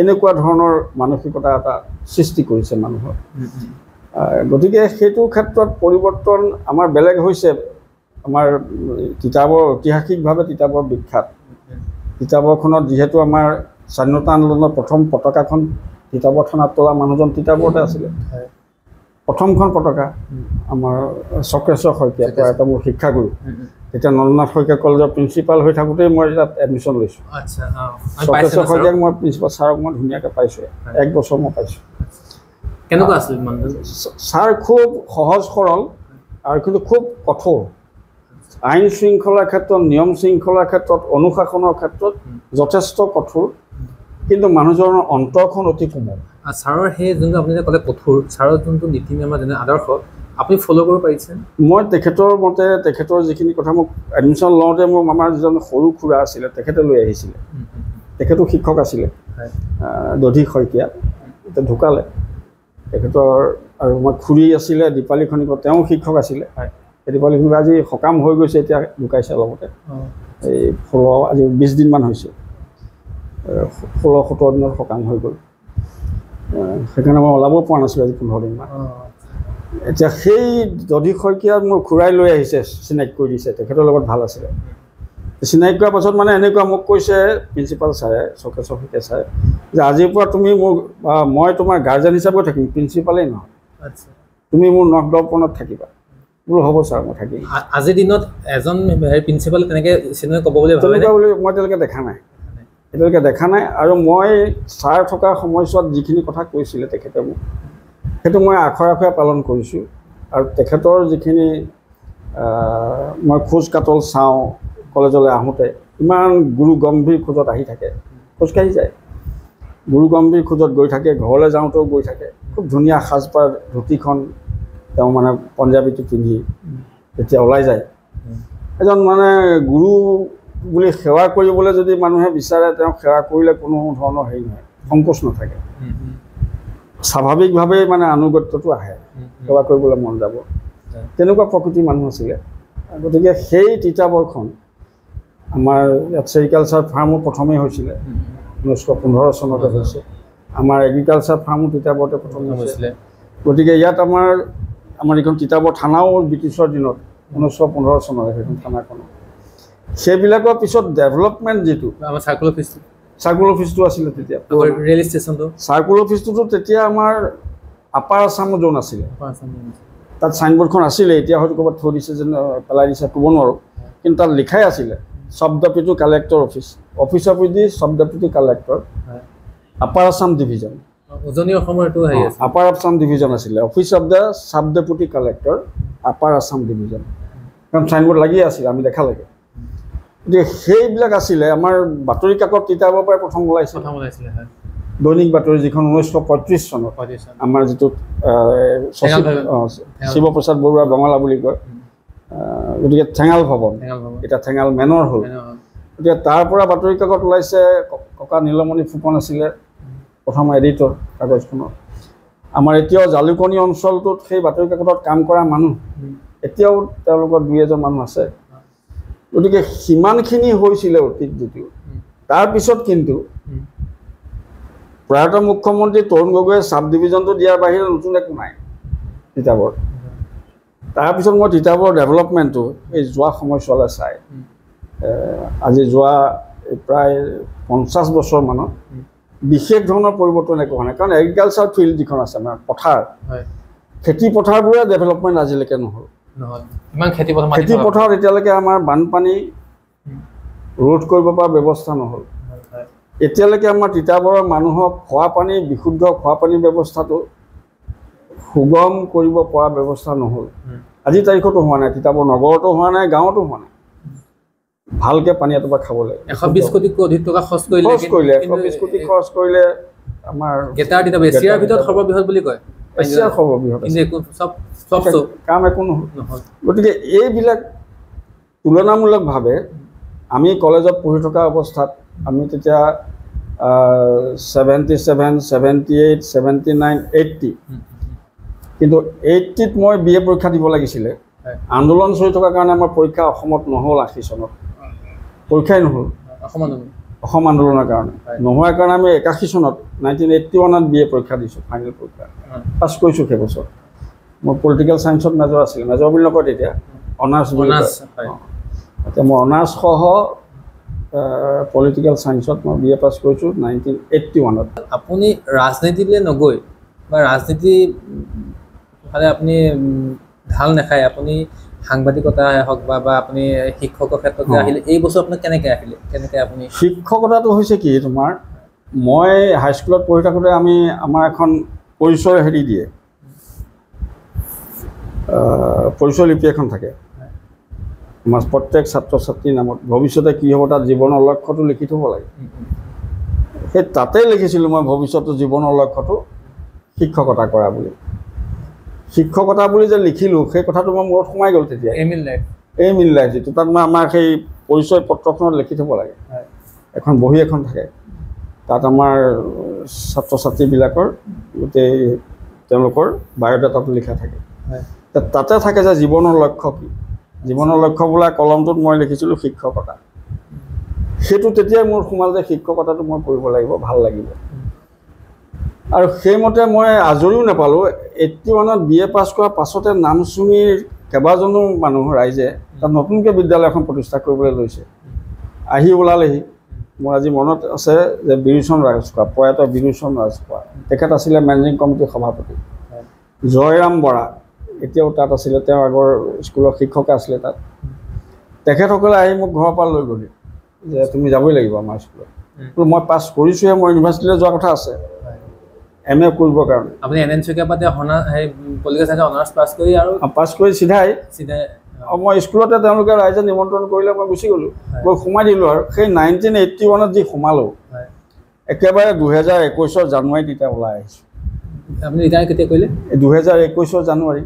এনেকুৱা ধৰণৰ মানসিকতা এটা সৃষ্টি কৰিছে মানুহৰ গতিকে সেইটো ক্ষেত্ৰত পৰিৱৰ্তন আমাৰ বেলেগ হৈছে আমাৰ তিতাবৰ ঐতিহাসিকভাৱে তিতাবৰ বিখ্যাত তিতাবৰখনত যিহেতু আমাৰ স্বাধীনতা আন্দোলনৰ প্ৰথম পতাকাখন তিতাবৰ থানাত তোলা মানুহজন তিতাবৰতে আছিলে প্ৰথমখন পতাকা আমাৰ চক্ৰেশ্বৰ শইকীয়া এটা মোৰ শিক্ষাগুৰু তেতিয়া নন্দনাথ শইকীয়া কলেজৰ প্ৰিন্সিপাল হৈ থাকোঁতেই মই তাত এডমিশ্যন লৈছোঁ চক্ৰেশ্বৰ শইকীয়াক মই প্ৰিন্সিপাল ছাৰক মই ধুনীয়াকৈ পাইছোঁ 1 বছৰ মই পাইছোঁ কেনেকুৱা আছিল ছাৰ খুব সহজ সৰল আৰু কিন্তু খুব কঠোৰ আইন শৃংখলাৰ ক্ষেত্ৰত নিয়ম শৃংখলাৰ ক্ষেত্ৰত অনুশাসনৰ ক্ষেত্ৰত যথেষ্ট কঠোৰ কিন্তু মানুহজনৰ অন্তৰখন অতি কোমল ছাৰৰ সেই যোনটো আপুনি যে ক'লে কঠোৰ ছাৰৰ যোনটো নীতি নিয়ম যেনে আদৰ্শ আপুনি ফ'ল' কৰিব পাৰিছে মই তেখেতৰ মতে তেখেতৰ যিখিনি কথা মোক এডমিশ্যন লওঁতে মোৰ আমাৰ যিজন সৰু খুৰা আছিলে তেখেতে লৈ আহিছিলে তেখেতো শিক্ষক আছিলে দধি শইকীয়া এতিয়া ঢুকালে তেখেতৰ আৰু মই খুৰী আছিলে দীপালী খনিকৰ তেওঁ শিক্ষক আছিলে দীপালী খনিকৰ আজি সকাম হৈ গৈছে এতিয়া ঢুকাইছে অলপতে এই 16 আজি 20 দিনমান হৈছে 16-17 দিনৰ সকাম হৈ গ'ল সেইকাৰণে মই ওলাব পৰা নাছিলোঁ আজি 15 দিনমান এতিয়া সেই দধি শইকীয়াক মোৰ খুৰাই লৈ আহিছে চিনাকি কৰি দিছে তেখেতৰ লগত ভাল আছিলে চিনাকি কৰাৰ পাছত মানে এনেকুৱা মোক কৈছে প্ৰিন্সিপাল ছাৰে চক্ৰেশ্বৰ শইকীয়া ছাৰে যে আজিৰ পৰা তুমি মোৰ মই তোমাৰ গাৰ্জেন হিচাপেও থাকিম প্ৰিন্সিপালেই নহয় তুমি মোৰ নখদৰ্পণত থাকিবা বোলো হ'ব ছাৰ মই থাকিম আজিৰ দিনত এজন প্ৰিন্সিপালে তেনেকৈ চিনাকি ক'ব বুলি তেনেকুৱা বুলি মই এতিয়ালৈকে দেখা নাই আৰু মই ছাৰ থকাৰ সময়ছোৱাত যিখিনি কথা কৈছিলে তেখেতে মোক সেইটো মই আখৰে আখৰে পালন কৰিছোঁ আৰু তেখেতৰ যিখিনি মই খোজ কাটল চাওঁ কলেজলৈ আহোঁতে ইমান গুৰু গম্ভীৰ খোজত আহি থাকে খোজকাঢ়ি যায় গুৰু গম্ভীৰ খোজত গৈ থাকে ঘৰলৈ যাওঁতেও গৈ থাকে খুব ধুনীয়া সাজপাৰ ধুতিখন তেওঁ মানে পঞ্জাৱীটো পিন্ধি যেতিয়া ওলাই যায় এজন মানে গুৰু বুলি সেৱা কৰিবলৈ যদি মানুহে বিচাৰে তেওঁ সেৱা কৰিলে কোনো ধৰণৰ হেৰি নহয় সংকোচ নাথাকে স্বাভাৱিকভাৱেই মানে আনুগত্যটো আহে সেৱা কৰিবলৈ মন যাব তেনেকুৱা প্ৰকৃতিৰ মানুহ আছিলে গতিকে সেই তিতাবৰখন আমাৰ ইয়াত চেৰিকালচাৰ ফাৰ্মো প্ৰথমেই হৈছিলে 1915 চনতে হৈছে আমাৰ এগ্ৰিকালচাৰ ফাৰ্মো তিতাবৰতে প্ৰথমে হৈছিলে গতিকে ইয়াত আমাৰ এইখন তিতাবৰ থানাও ব্ৰিটিছৰ দিনত 1915 চনত সেইখন থানাখন সেইবিলাকৰ পিছত ডেভেলপমেণ্ট যিটো আমাৰ চাৰ্কুল অফিচটো আছিলে তেতিয়া ৰেল ষ্টেচনটো চাৰ্কুল অফিচটোতো তেতিয়া আমাৰ আপাৰ আছাম জ'ন আছিলে তাত চাইনবোৰ্ডখন আছিলে এতিয়া হয়তো ক'ৰবাত থৈ দিছে যেন পেলাই দিছে ক'ব নোৱাৰোঁ কিন্তু তাত লিখাই আছিলে sub deputy collector office of the sub deputy collector upper Assam division উজনি অসমৰ এইটো হেৰি আছে আপাৰ আছাম ডিভিজন আছিলে office of the sub deputy collector upper Assam division কাৰণ চাইনবোৰ্ড লাগিয়ে আছিলে আমি দেখালৈকে গতিকে সেইবিলাক আছিলে আমাৰ বাতৰি কাকত কিতাপৰ পৰাই প্ৰথম ওলাইছিলে দৈনিক বাতৰি যিখন 1935 চনত আমাৰ যিটো শিৱপ্ৰসাদ বৰুৱা বঙলা বুলি কয় গতিকে ঠেঙাল ভৱন এতিয়া ঠেঙাল মেনৰ হ'ল গতিকে তাৰ পৰা বাতৰি কাকত ওলাইছে ককা নীলমণি ফুকন আছিলে প্ৰথম এডিটৰ কাগজখনৰ আমাৰ এতিয়াও জালুকনী অঞ্চলটোত সেই বাতৰি কাকতত কাম কৰা মানুহ এতিয়াও তেওঁলোকৰ দুই এজন মানুহ আছে গতিকে সিমানখিনি হৈছিলে অতীত যদিও তাৰপিছত কিন্তু প্ৰয়াত মুখ্যমন্ত্ৰী তৰুণ গগৈয়ে চাব ডিভিজনটো দিয়াৰ বাহিৰে নতুন একো নাই তিতাবৰ তাৰপিছত মই তিতাবৰ ডেভেলপমেণ্টটো এই যোৱা সময়ছোৱালৈ চাই আজি যোৱা প্ৰায় 50 বছৰমানত বিশেষ ধৰণৰ পৰিৱৰ্তন একো হোৱা নাই কাৰণ এগ্ৰিকালচাৰ ফিল্ড যিখন আছে আমাৰ পথাৰ খেতি পথাৰবোৰে ডেভেলপমেণ্ট আজিলৈকে নহ'ল খেতি পথাৰত এতিয়ালৈকে আমাৰ বানপানী ৰোধ কৰিব পৰা ব্যৱস্থা নহ'ল এতিয়ালৈকে আমাৰ তিতাবৰৰ মানুহক খোৱা পানী বিশুদ্ধ খোৱা পানীৰ ব্যৱস্থাটো সুগম কৰিব পৰা ব্যৱস্থা নহ'ল আজি তাৰিখতো হোৱা নাই তিতাবৰ নগৰতো হোৱা নাই গাঁৱতো হোৱা নাই ভালকৈ পানী এটোপা খাবলৈ 120 কোটিতকৈ অধিক টকা খৰচ কৰিলে 120 কোটি খৰচ কৰিলে আমাৰ গেটাৰ তিতাবৰ এছিয়াৰ ভিতৰত সৰ্ববৃহৎ বুলি কয় এছিয়াৰ সৰ্ববৃহৎ কাম একো নহ'ল গতিকে এইবিলাক তুলনামূলকভাৱে আমি কলেজত পঢ়ি থকা অৱস্থাত আমি তেতিয়া 77, 78, 79, 80 কিন্তু 80ত মই BA পৰীক্ষা দিব লাগিছিলে আন্দোলন চলি থকাৰ কাৰণে আমাৰ পৰীক্ষা অসমত নহ'ল 80 চনত পৰীক্ষাই নহ'ল অসম আন্দোলনৰ কাৰণে নোহোৱাৰ কাৰণে আমি 81 চনত 1981ত BA পৰীক্ষা দিছোঁ ফাইনেল পৰীক্ষা পাছ কৰিছোঁ সেই বছৰ মোৰ পলিটিকেল ছায়েন্সত মেজৰ আছিল মেজৰ বুলি নকয় তেতিয়া অনাৰ্ছ বুলি এতিয়া মই অনাৰ্ছ সহ পলিটিকেল ছায়েন্সত মই BA পাছ কৰিছোঁ 1981ত আপুনি ৰাজনীতিলৈ নগৈ বা ৰাজনীতি ফালে আপুনি ঢাল নাখায় আপুনি সাংবাদিকতা হওক বা আপুনি শিক্ষকৰ ক্ষেত্ৰতে আহিলে এই বছৰ আপোনাক কেনেকৈ আপুনি শিক্ষকতাটো হৈছে কি তোমাৰ মই হাইস্কুলত পঢ়ি থাকোঁতে আমাৰ এখন পৰিচয় হেৰি দিয়ে পৰিচয় লিপি এখন থাকে আমাৰ প্ৰত্যেক ছাত্ৰ ছাত্ৰীৰ নামত ভৱিষ্যতে কি হ'ব তাত জীৱনৰ লক্ষ্যটো লিখি থ'ব লাগে সেই তাতেই লিখিছিলোঁ মই ভৱিষ্যতৰ জীৱনৰ লক্ষ্যটো শিক্ষকতা কৰা বুলি শিক্ষকতা বুলি যে লিখিলোঁ সেই কথাটো মই মূৰত সোমাই গ'ল তেতিয়া এই মিল লাইফ যিটো তাত মই আমাৰ সেই পৰিচয় পত্ৰখনত লিখি থ'ব লাগে এখন বহী এখন থাকে তাত আমাৰ ছাত্ৰ ছাত্ৰীবিলাকৰ গোটেই তেওঁলোকৰ বায়'ডাটাটো লিখা থাকে তাতে থাকে যে জীৱনৰ লক্ষ্য কি জীৱনৰ লক্ষ্য বোলা কলমটোত মই লিখিছিলোঁ শিক্ষকতা সেইটো তেতিয়াই মোৰ সোমাল যে শিক্ষকতাটো মই কৰিব লাগিব ভাল লাগিব আৰু সেইমতে মই আজৰিও নাপালোঁ 81ত BA পাছ কৰাৰ পাছতে নামচুঙিৰ কেইবাজনো মানুহ ৰাইজে তাত নতুনকৈ বিদ্যালয় এখন প্ৰতিষ্ঠা কৰিবলৈ লৈছে আহি ওলালেহি মোৰ আজি মনত আছে যে বিৰোচন ৰাজখোৱা প্ৰয়াত বিৰোচন ৰাজখোৱা তেখেত আছিলে মেনেজিং কমিটিৰ সভাপতি জয়ৰাম বৰা এতিয়াও তাত আছিলে তেওঁ আগৰ স্কুলৰ শিক্ষক আছিলে তাত তেখেতসকলে আহি মোক ঘৰৰ পৰা লৈ গ'লে যে তুমি যাবই লাগিব আমাৰ স্কুলত মই পাছ কৰিছোঁহে মই ইউনিভাৰ্চিটিলৈ যোৱাৰ কথা আছে MA কৰিবৰ কাৰণে আপুনি NN চুকীয়াপাতে পলিটিকেল ছায়েন্সত অনাৰ্ছ পাছ কৰি চিধাই মই স্কুলতে তেওঁলোকে ৰাইজে নিমন্ত্ৰণ কৰিলে মই গুচি গ'লোঁ মই সোমাই দিলোঁ আৰু সেই 1981ত যি সোমালোঁ একেবাৰে 2021 জানুৱাৰীত তেতিয়া ওলাই আহিছোঁ আপুনি ৰিটায়াৰ কেতিয়া কৰিলে 2021 জানুৱাৰী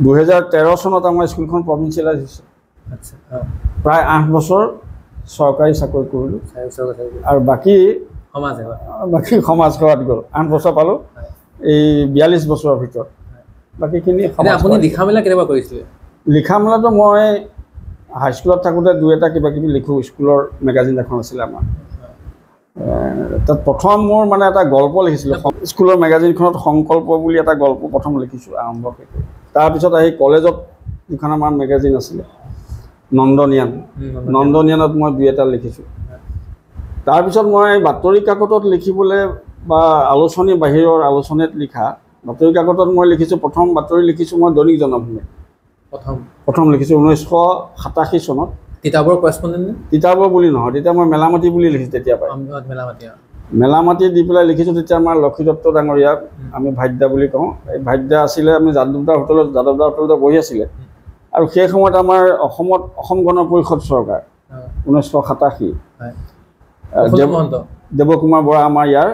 2013 চনত আমাৰ স্কুলখন প্ৰভিঞ্চিয়েলাইজ হৈছে প্ৰায় 8 বছৰ চৰকাৰী চাকৰি কৰিলোঁ আৰু বাকী সমাজ সেৱাত গ'ল 8 বছৰ পালোঁ এই 42 বছৰৰ ভিতৰত বাকীখিনি আপুনি লিখা মেলা কেনেকুৱা কৰিছিলে লিখা মেলাটো মই হাইস্কুলত থাকোঁতে দুই এটা কিবা কিবি লিখোঁ স্কুলৰ মেগাজিন এখন আছিলে আমাৰ তাত প্ৰথম মোৰ মানে এটা গল্প লিখিছিলোঁ স্কুলৰ মেগাজিনখনত সংকল্প বুলি এটা গল্প প্ৰথম লিখিছোঁ আৰম্ভ কৰি তাৰপিছত আহি কলেজত যিখন আমাৰ মেগাজিন আছিলে নন্দনিয়ানত মই দুই এটা লিখিছোঁ তাৰপিছত মই বাতৰি কাকতত লিখিবলৈ বা আলোচনী বাহিৰৰ আলোচনীত লিখা বাতৰি কাকতত মই লিখিছোঁ প্ৰথম বাতৰি লিখিছোঁ মই দৈনিক জনভূমি প্ৰথম লিখিছোঁ 1987 চনত তিতাবৰ কৰেছপণ্ডেণ্ট তিতাবৰ বুলি নহয় তেতিয়া মই মেলামাটি বুলি লিখিছোঁ তেতিয়া পাই মেলামাটি দি পেলাই লিখিছোঁ তেতিয়া আমাৰ লক্ষী দত্ত ডাঙৰীয়াক আমি ভাদ্যা বুলি কওঁ এই ভাদ্যা আছিলে আমি যাদৱদাৰ হোটেলতে বহি আছিলে আৰু সেই সময়ত আমাৰ অসমত অসম গণ পৰিষদ চৰকাৰ 1987 দেৱকুমাৰ বৰা আমাৰ ইয়াৰ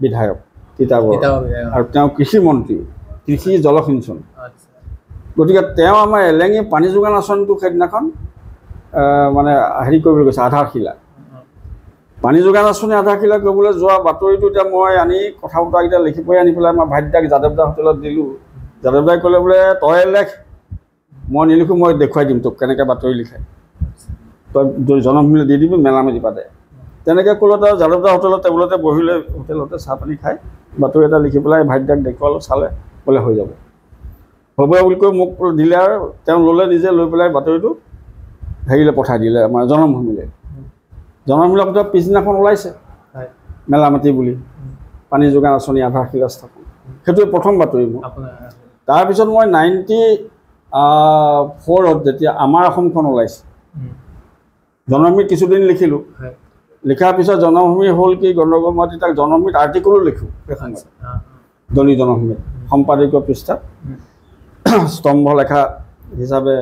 বিধায়ক তিতাবৰ আৰু তেওঁ কৃষি মন্ত্ৰী কৃষি জলসিঞ্চন গতিকে তেওঁ আমাৰ এলেঙি পানী যোগান আঁচনিটো সেইদিনাখন মানে হেৰি কৰিবলৈ গৈছে আধাৰশিলা পানী যোগান আঁচনি আধাৰশিলা কৰিবলৈ যোৱা বাতৰিটো এতিয়া মই আনি কথা বতৰাকেইটা লিখি পঢ়ি আনি পেলাই মই ভাইটিদাক যাদৱদা হোটেলত দিলোঁ যাদৱদাই ক'লে বোলে তই লেখ মই নিলিখোঁ মই দেখুৱাই দিম তোক কেনেকৈ বাতৰি লিখাই তই জনমভূমিলৈ দি দিবি মেলামেলি পাতে তেনেকৈ ক'লত আৰু যাদৱদা হোটেলত টেবুলতে বহিলৈ হোটেলতে চাহ পানী খাই বাতৰি এটা লিখি পেলাই ভাইটিদাক দেখুৱালোঁ চালে বোলে হৈ যাব হ'ব বুলি কৈ মোক দিলে আৰু তেওঁ ল'লে নিজে লৈ পেলাই বাতৰিটো হেৰিলৈ পঠাই দিলে আমাৰ জনমভূমিলৈ জনমভূমিলৈ পিছদিনাখন ওলাইছে মেলামাটি বুলি পানী যোগান আঁচনি আধাৰশিলা স্থাপন সেইটোৱে প্ৰথম বাতৰি মোৰ তাৰপিছত মই 94ত যেতিয়া আমাৰ অসমখন ওলাইছে জনমভূমিত কিছুদিন লিখিলোঁ লিখাৰ পিছত জনমভূমি হ'ল কি গণ্ডগোল মই তাক জনমভূমিত আৰ্টিকলো লিখোঁ সেইখন দলিত জনমভূমিত সম্পাদকীয় পৃষ্ঠাত স্তম্ভ লেখা হিচাপে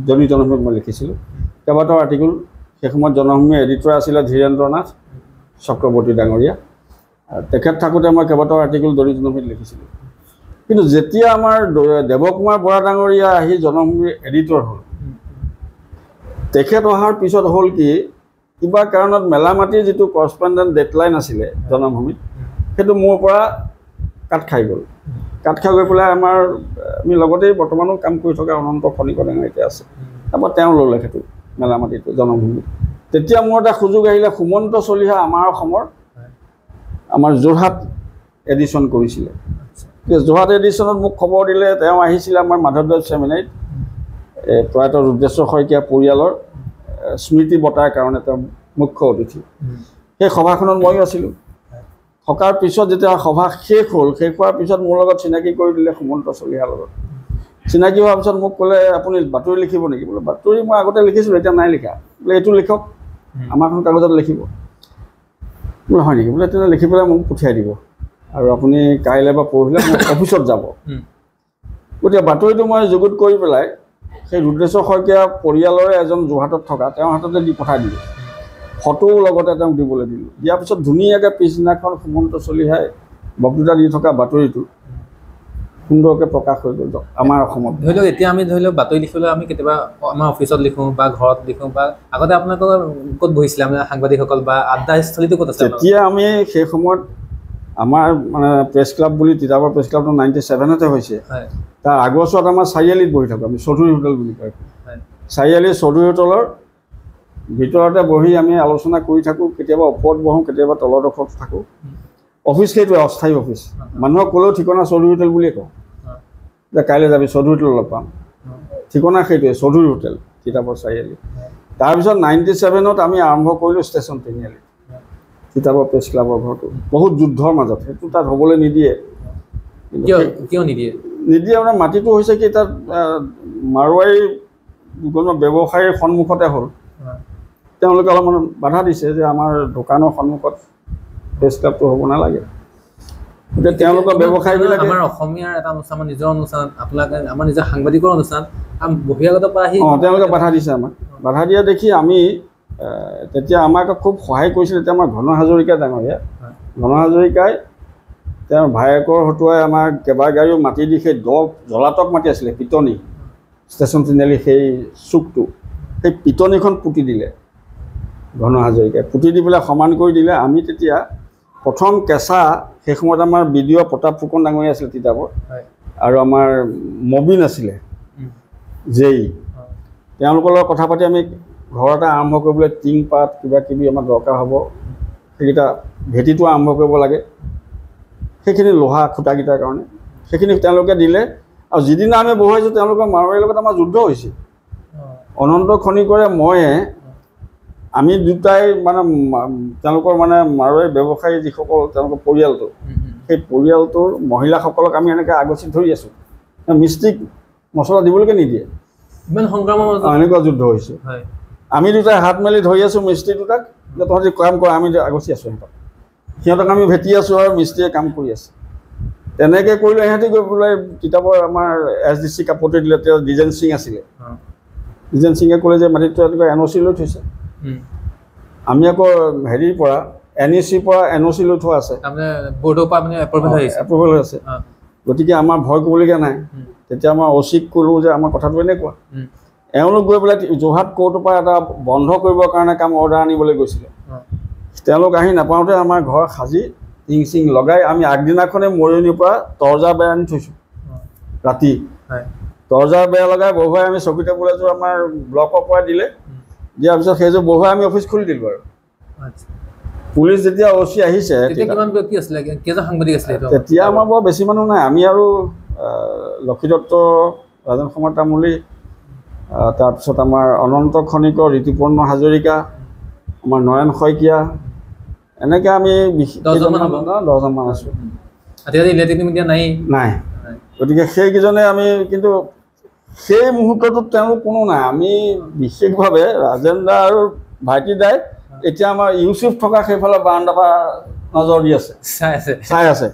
দলিত জনমভূমিত মই লিখিছিলোঁ কেইবাটাও আৰ্টিকল সেই সময়ত জনমভূমিৰ এডিটৰ আছিলে ধীৰেন্দ্ৰ নাথ চক্ৰৱৰ্তী ডাঙৰীয়া তেখেত থাকোঁতে মই কেইবাটাও আৰ্টিকল দলিত জনমভূমিত লিখিছিলোঁ কিন্তু যেতিয়া আমাৰ দেৱকুমাৰ বৰা ডাঙৰীয়া আহি জনমভূমিৰ এডিটৰ হ'ল তেখেত অহাৰ পিছত হ'ল কি কিবা কাৰণত মেলামাটিৰ যিটো কৰস্পণ্ডেণ্ট ডেডলাইন আছিলে জনমভূমিত সেইটো মোৰ পৰা কাট খাই গ'ল কাট খাই গৈ পেলাই আমাৰ আমি লগতেই বৰ্তমানো কাম কৰি থকা অনন্ত খনিকৰ ডাঙৰীয়া আছে তাৰপৰা তেওঁ ল'লে সেইটো মেলামাটিটো জনমভূমিত তেতিয়া মোৰ এটা সুযোগ আহিলে সুমন্ত চলিহা আমাৰ অসমৰ আমাৰ যোৰহাট এডিশ্যন কৰিছিলে যোৰহাট এডিশ্যনত মোক খবৰ দিলে তেওঁ আহিছিলে আমাৰ মাধৱদেৱ ছেমিনাৰীত প্ৰয়াত ৰুদ্ৰেশ্বৰ শইকীয়া পৰিয়ালৰ স্মৃতি বঁটাৰ কাৰণে তেওঁ মুখ্য অতিথি সেই সভাখনত ময়ো আছিলোঁ থকাৰ পিছত যেতিয়া সভা শেষ হ'ল শেষ হোৱাৰ পিছত মোৰ লগত চিনাকি কৰি দিলে সুমন্ত চলিহাৰ লগত চিনাকি হোৱাৰ পিছত মোক ক'লে আপুনি বাতৰি লিখিব নেকি বোলে বাতৰি মই আগতে লিখিছিলোঁ এতিয়া নাই লিখা বোলে এইটো লিখক আমাৰখন কাগজত লিখিব বোলে হয় নেকি বোলে তেনে লিখি পেলাই মোক পঠিয়াই দিব আৰু আপুনি কাইলৈ বা পৰহিলৈ মোক অফিচত যাব গতিকে বাতৰিটো মই যুগুত কৰি পেলাই সেই ৰুদ্ৰেশ্বৰ শইকীয়া পৰিয়ালৰে এজন যোৰহাটত থকা তেওঁৰ হাততে দি পঠাই দিলোঁ ফটো লগতে তেওঁক দিবলৈ দিলোঁ দিয়াৰ পিছত ধুনীয়াকৈ পিছদিনাখন সুমন্ত চলিহাই বক্তৃতা দি থকা বাতৰিটো সুন্দৰকৈ প্ৰকাশ হৈ গ'ল আমাৰ অসমত ধৰি লওক এতিয়া আমি ধৰি লওক বাতৰি লিখিবলৈ আমি কেতিয়াবা আমাৰ অফিচত লিখোঁ বা ঘৰত লিখোঁ বা আগতে আপোনালোকৰ ক'ত বহিছিলে আমাৰ সাংবাদিকসকল বা আড্ডাস্থলীটো ক'ত আছে তেতিয়া আমি সেই সময়ত আমাৰ মানে প্ৰেছ ক্লাব বুলি তিতাবৰ প্ৰেছ ক্লাবটো 97তে হৈছে তাৰ আগৰছোৱাত আমাৰ চাৰিআলিত বহি থাকোঁ আমি চৌধুৰী হোটেল বুলি কয় চাৰিআলি চৌধুৰী হোটেলৰ ভিতৰতে বহি আমি আলোচনা কৰি থাকোঁ কেতিয়াবা ওপৰত বহোঁ কেতিয়াবা তলৰডোখৰত থাকোঁ অফিচ সেইটোৱে অস্থায়ী অফিচ মানুহক ক'লেও ঠিকনা চৌধুৰী হোটেল বুলিয়ে কওঁ যে কাইলৈ যাবি চৌধুৰী হোটেল লগ পাম ঠিকনা সেইটোৱে চৌধুৰী হোটেল তিতাবৰ চাৰিআলি তাৰপিছত 97ত আমি আৰম্ভ কৰিলোঁ ষ্টেচন তিনিআলি তিতাবৰ প্ৰেছ ক্লাবৰ ঘৰটো বহুত যুদ্ধৰ মাজত সেইটো তাত হ'বলৈ নিদিয়ে কিয় নিদিয়ে মানে মাটিটো হৈছে কি তাত মাৰোৱাৰী কোনো ব্যৱসায়ীৰ সন্মুখতে হ'ল তেওঁলোকে অলপমান বাধা দিছে যে আমাৰ দোকানৰ সন্মুখত প্ৰেছ ক্লাবটো হ'ব নালাগে গতিকে তেওঁলোকৰ ব্যৱসায়ীবিলাক আমাৰ অসমীয়াৰ এটা অনুষ্ঠান আমাৰ নিজৰ অনুষ্ঠান আপোনালোকে আমাৰ নিজৰ সাংবাদিকৰ অনুষ্ঠান বহিৰাগতৰ পৰা আহি তেওঁলোকে বাধা দিছে আমাক বাধা দিয়া দেখি আমি তেতিয়া আমাক খুব সহায় কৰিছিল এতিয়া আমাৰ ঘন হাজৰিকা ডাঙৰীয়া ঘন হাজৰিকাই তেওঁৰ ভায়েকৰ হতুৱাই আমাক কেইবাগাড়ীও মাটি দি সেই জলাতক মাটি আছিলে পিটনি ষ্টেচন তিনিআলি সেই চুকটো সেই পিটনিখন পুতি দিলে ঘন হাজৰিকাই পুতি দি পেলাই সমান কৰি দিলে আমি তেতিয়া প্ৰথম কেঁচা সেই সময়ত আমাৰ বিডিঅ প্ৰতাপ ফুকন ডাঙৰীয়া আছিলে তিতাবৰ আৰু আমাৰ মবিন আছিলে জেই তেওঁলোকৰ লগত কথা পাতি আমি ঘৰ এটা আৰম্ভ কৰিবলৈ টিং পাত কিবা কিবি আমাৰ দৰকাৰ হ'ব সেইকেইটা ভেটিটো আৰম্ভ কৰিব লাগে সেইখিনি লোহা খুঁটাকেইটাৰ কাৰণে সেইখিনি তেওঁলোকে দিলে আৰু যিদিনা আমি বহুৱাইছোঁ তেওঁলোকৰ মাৰোৱাৰীৰ লগত আমাৰ যুদ্ধ হৈছে অনন্ত খনিকৰে ময়ে আমি দুটাই মানে তেওঁলোকৰ মানে মাৰোৱাৰী ব্যৱসায়ী যিসকল তেওঁলোকৰ পৰিয়ালটো সেই পৰিয়ালটোৰ মহিলাসকলক আমি এনেকৈ আগচি ধৰি আছোঁ মিস্ত্ৰীক মছলা দিবলৈকে নিদিয়ে ইমান সংগ্ৰামৰ এনেকুৱা যুদ্ধ হৈছে আমি দুটাই হাত মেলি ধৰি আছোঁ মিস্ত্ৰী দুটাক যে তহঁতি কাম কৰা আমি আগচি আছোঁ সিহঁতক আমি ভেটি আছোঁ আৰু মিস্ত্ৰীয়ে কাম কৰি আছে তেনেকৈ কৰিলে সিহঁতি গৈ পেলাই কিতাপৰ আমাৰ SDC কাপোৰটো দিলে, তেওঁ দ্বিজেন সিং আছিলে। দ্বিজেন সিঙে ক'লে যে মাটিটো এনেকুৱা NOC লৈ থৈছে। আমি আকৌ হেৰিৰ পৰা NECৰ পৰা NOC লৈ থোৱা আছে, বৰ্ডৰ পৰা মানে এপ্ৰুভেল হৈ আছে। গতিকে আমাৰ ভয় কৰিবলগীয়া নাই। তেতিয়া আমাৰ OC-ক ক'লোঁ যে আমাৰ কথাটো এনেকুৱা। এওঁলোক গৈ পেলাই যোৰহাট কোৰ্টৰ পৰা এটা বন্ধ কৰিবৰ কাৰণে কাম অৰ্ডাৰ আনিবলৈ গৈছিলে। তেওঁলোক আহি নাপাওঁতে আমাৰ ঘৰ সাজি টিং চিং লগাই আমি আগদিনাখনে মৰিয়নিৰ পৰা তৰ্জাৰ বেৰ আনি থৈছোঁ। ৰাতি তৰ্জাৰ বেৰ লগাই বহুৱাই আমি চকী টেবুল এযোৰ আমাৰ ব্লকৰ পৰা দিলে, দিয়াৰ পিছত সেইযোৰ বহুৱাই আমি অফিচ খুলি দিলোঁ। আৰু পুলিচ যেতিয়া OC আহিছে, তেতিয়া আমাৰ বৰ বেছি মানুহ নাই। আমি আৰু লক্ষী দত্ত, ৰাজেন কুমাৰ তামুলী, তাৰপিছত আমাৰ অনন্ত খনিকৰ, ঋতুপৰ্ণ হাজৰিকা, আমাৰ নয়ন শইকীয়া, এনেকৈ আমি 10জনমান আছোঁ। নাই। গতিকে সেইকেইজনে আমি, কিন্তু সেই মুহূৰ্তটোত তেওঁলোক কোনো নাই। আমি বিশেষভাৱে ৰাজেন দা আৰু ভাইটি দাই এতিয়া আমাৰ ইউচুফ থকা সেইফালে বাৰাণ্ডাৰ পৰা নজৰ দি আছে, চাই আছে।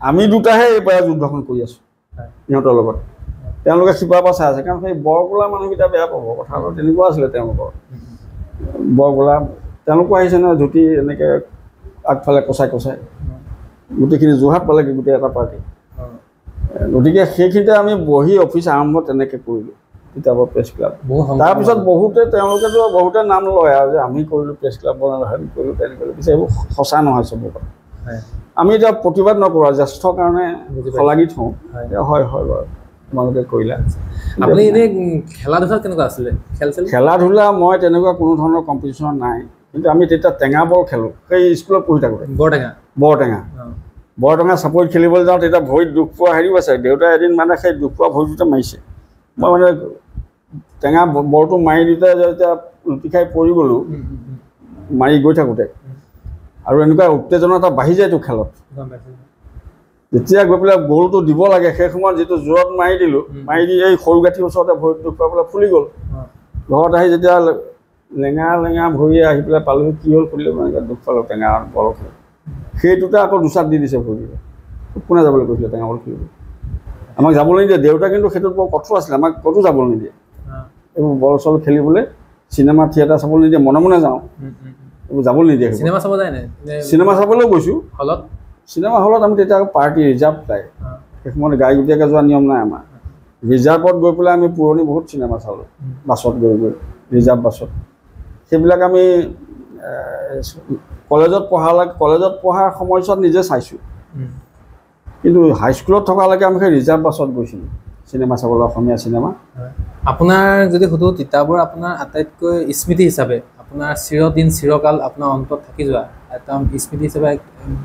আমি দুটাহে এইবাৰ যুদ্ধখন কৰি আছোঁ সিহঁতৰ লগত। তেওঁলোকে সিপাৰৰ পৰা চাই আছে, কাৰণ সেই বৰগোলা মানুহকেইটা বেয়া পাব। কথাটো তেনেকুৱা আছিলে তেওঁলোকৰ। বৰগোলা তেওঁলোকো আহিছে নহয়, ধুতি এনেকৈ আগফালে কচাই কচাই গোটেইখিনি যোৰহাট পালেগৈ, গোটেই এটা পাৰ্টি। গতিকে সেইখিনিতে আমি বহি অফিচ আৰম্ভ তেনেকৈ কৰিলোঁ, কিতাপৰ প্ৰেছ ক্লাব। তাৰপিছত তেওঁলোকেতো বহুতে নাম লয় আৰু যে আমি কৰিলোঁ প্ৰেছ ক্লাবৰ, হেৰি কৰিলোঁ, তেনেকৈ পিছে এইবোৰ সঁচা নহয় চবৰ কথা। আমি এতিয়া প্ৰতিবাদ নকৰোঁ, জ্যেষ্ঠৰ কাৰণে শলাগি থওঁ। হয় হয় বাৰু, তোমালোকে কৰিলা। আপুনি এনেই খেলা ধূলাত কেনেকুৱা আছিলে? খেলা ধূলা মই তেনেকুৱা কোনো ধৰণৰ কম্পিটিশ্যনত নাই, কিন্তু আমি তেতিয়া টেঙা বল খেলোঁ। সেই স্কুলত পঢ়ি থাকোঁতে বৰটেঙা চাপৰিত খেলিবলৈ যাওঁ, তেতিয়া ভৰিত দুখ পোৱা হেৰিও আছে। দেউতাই এদিন মানে সেই দুখ পোৱা ভৰিটোতে মাৰিছে। মই মানে টেঙা বলটো মাৰি দিওঁতে যেতিয়া লুটি খাই পৰি গ'লোঁ, মাৰি গৈ থাকোঁতে, আৰু এনেকুৱা উত্তেজনা এটা বাঢ়ি যায়তো খেলত। যেতিয়া গৈ পেলাই বলটো দিব লাগে, সেই সময়ত যিটো জোৰত মাৰি দিলোঁ, মাৰি দি এই সৰু গাঁঠিৰ ওচৰতে ভৰিত দুখ পাই পেলাই ফুলি গ'ল। ঘৰত আহি যেতিয়া লেঙা ভৰিয়ে আহি পেলাই পালোঁ, কি হ'ল সুধিলোঁ, মানে দুখ পালোঁ টেঙা বল খেল। সেইটোতে আকৌ দুচাট দি দিছে ভৰিৰে। কোনে যাবলৈ কৈছিলে টেঙা বল খেলিবলৈ? আমাক যাবলৈ নিদিয়ে। দেউতা কিন্তু সেইটোত বৰ কঠোৰ আছিলে, আমাক ক'তো যাবলৈ নিদিয়ে। এইবোৰ বল চল খেলিবলৈ, চিনেমা থিয়েটাৰ চাবলৈ নিদিয়ে। মনে মনে যাওঁ, এইবোৰ যাবলৈ নিদিয়ে। চিনেমা চাবলৈও গৈছোঁ হলত। চিনেমা হলত আমি তেতিয়া পাৰ্টি ৰিজাৰ্ভ পায়, সেই সময়ত গাড়ী গুটিয়াকৈ যোৱা নিয়ম নাই আমাৰ। ৰিজাৰ্ভত গৈ পেলাই আমি পুৰণি বহুত চিনেমা চালোঁ, বাছত গৈ ৰিজাৰ্ভ বাছত। সেইবিলাক আমি কলেজত পঢ়াৰ সময়ছোৱাত নিজে চাইছোঁ, কিন্তু হাইস্কুলত থকালৈকে আমি সেই ৰিজাৰ্ভ বাছত গৈছিলোঁ চিনেমা চাবলৈ, অসমীয়া চিনেমা। আপোনাৰ যদি সুধোঁ, তিতাবৰ আপোনাৰ আটাইতকৈ স্মৃতি হিচাপে, আপোনাৰ চিৰদিন চিৰকাল আপোনাৰ অন্তত থাকি যোৱা এটা স্মৃতি হিচাপে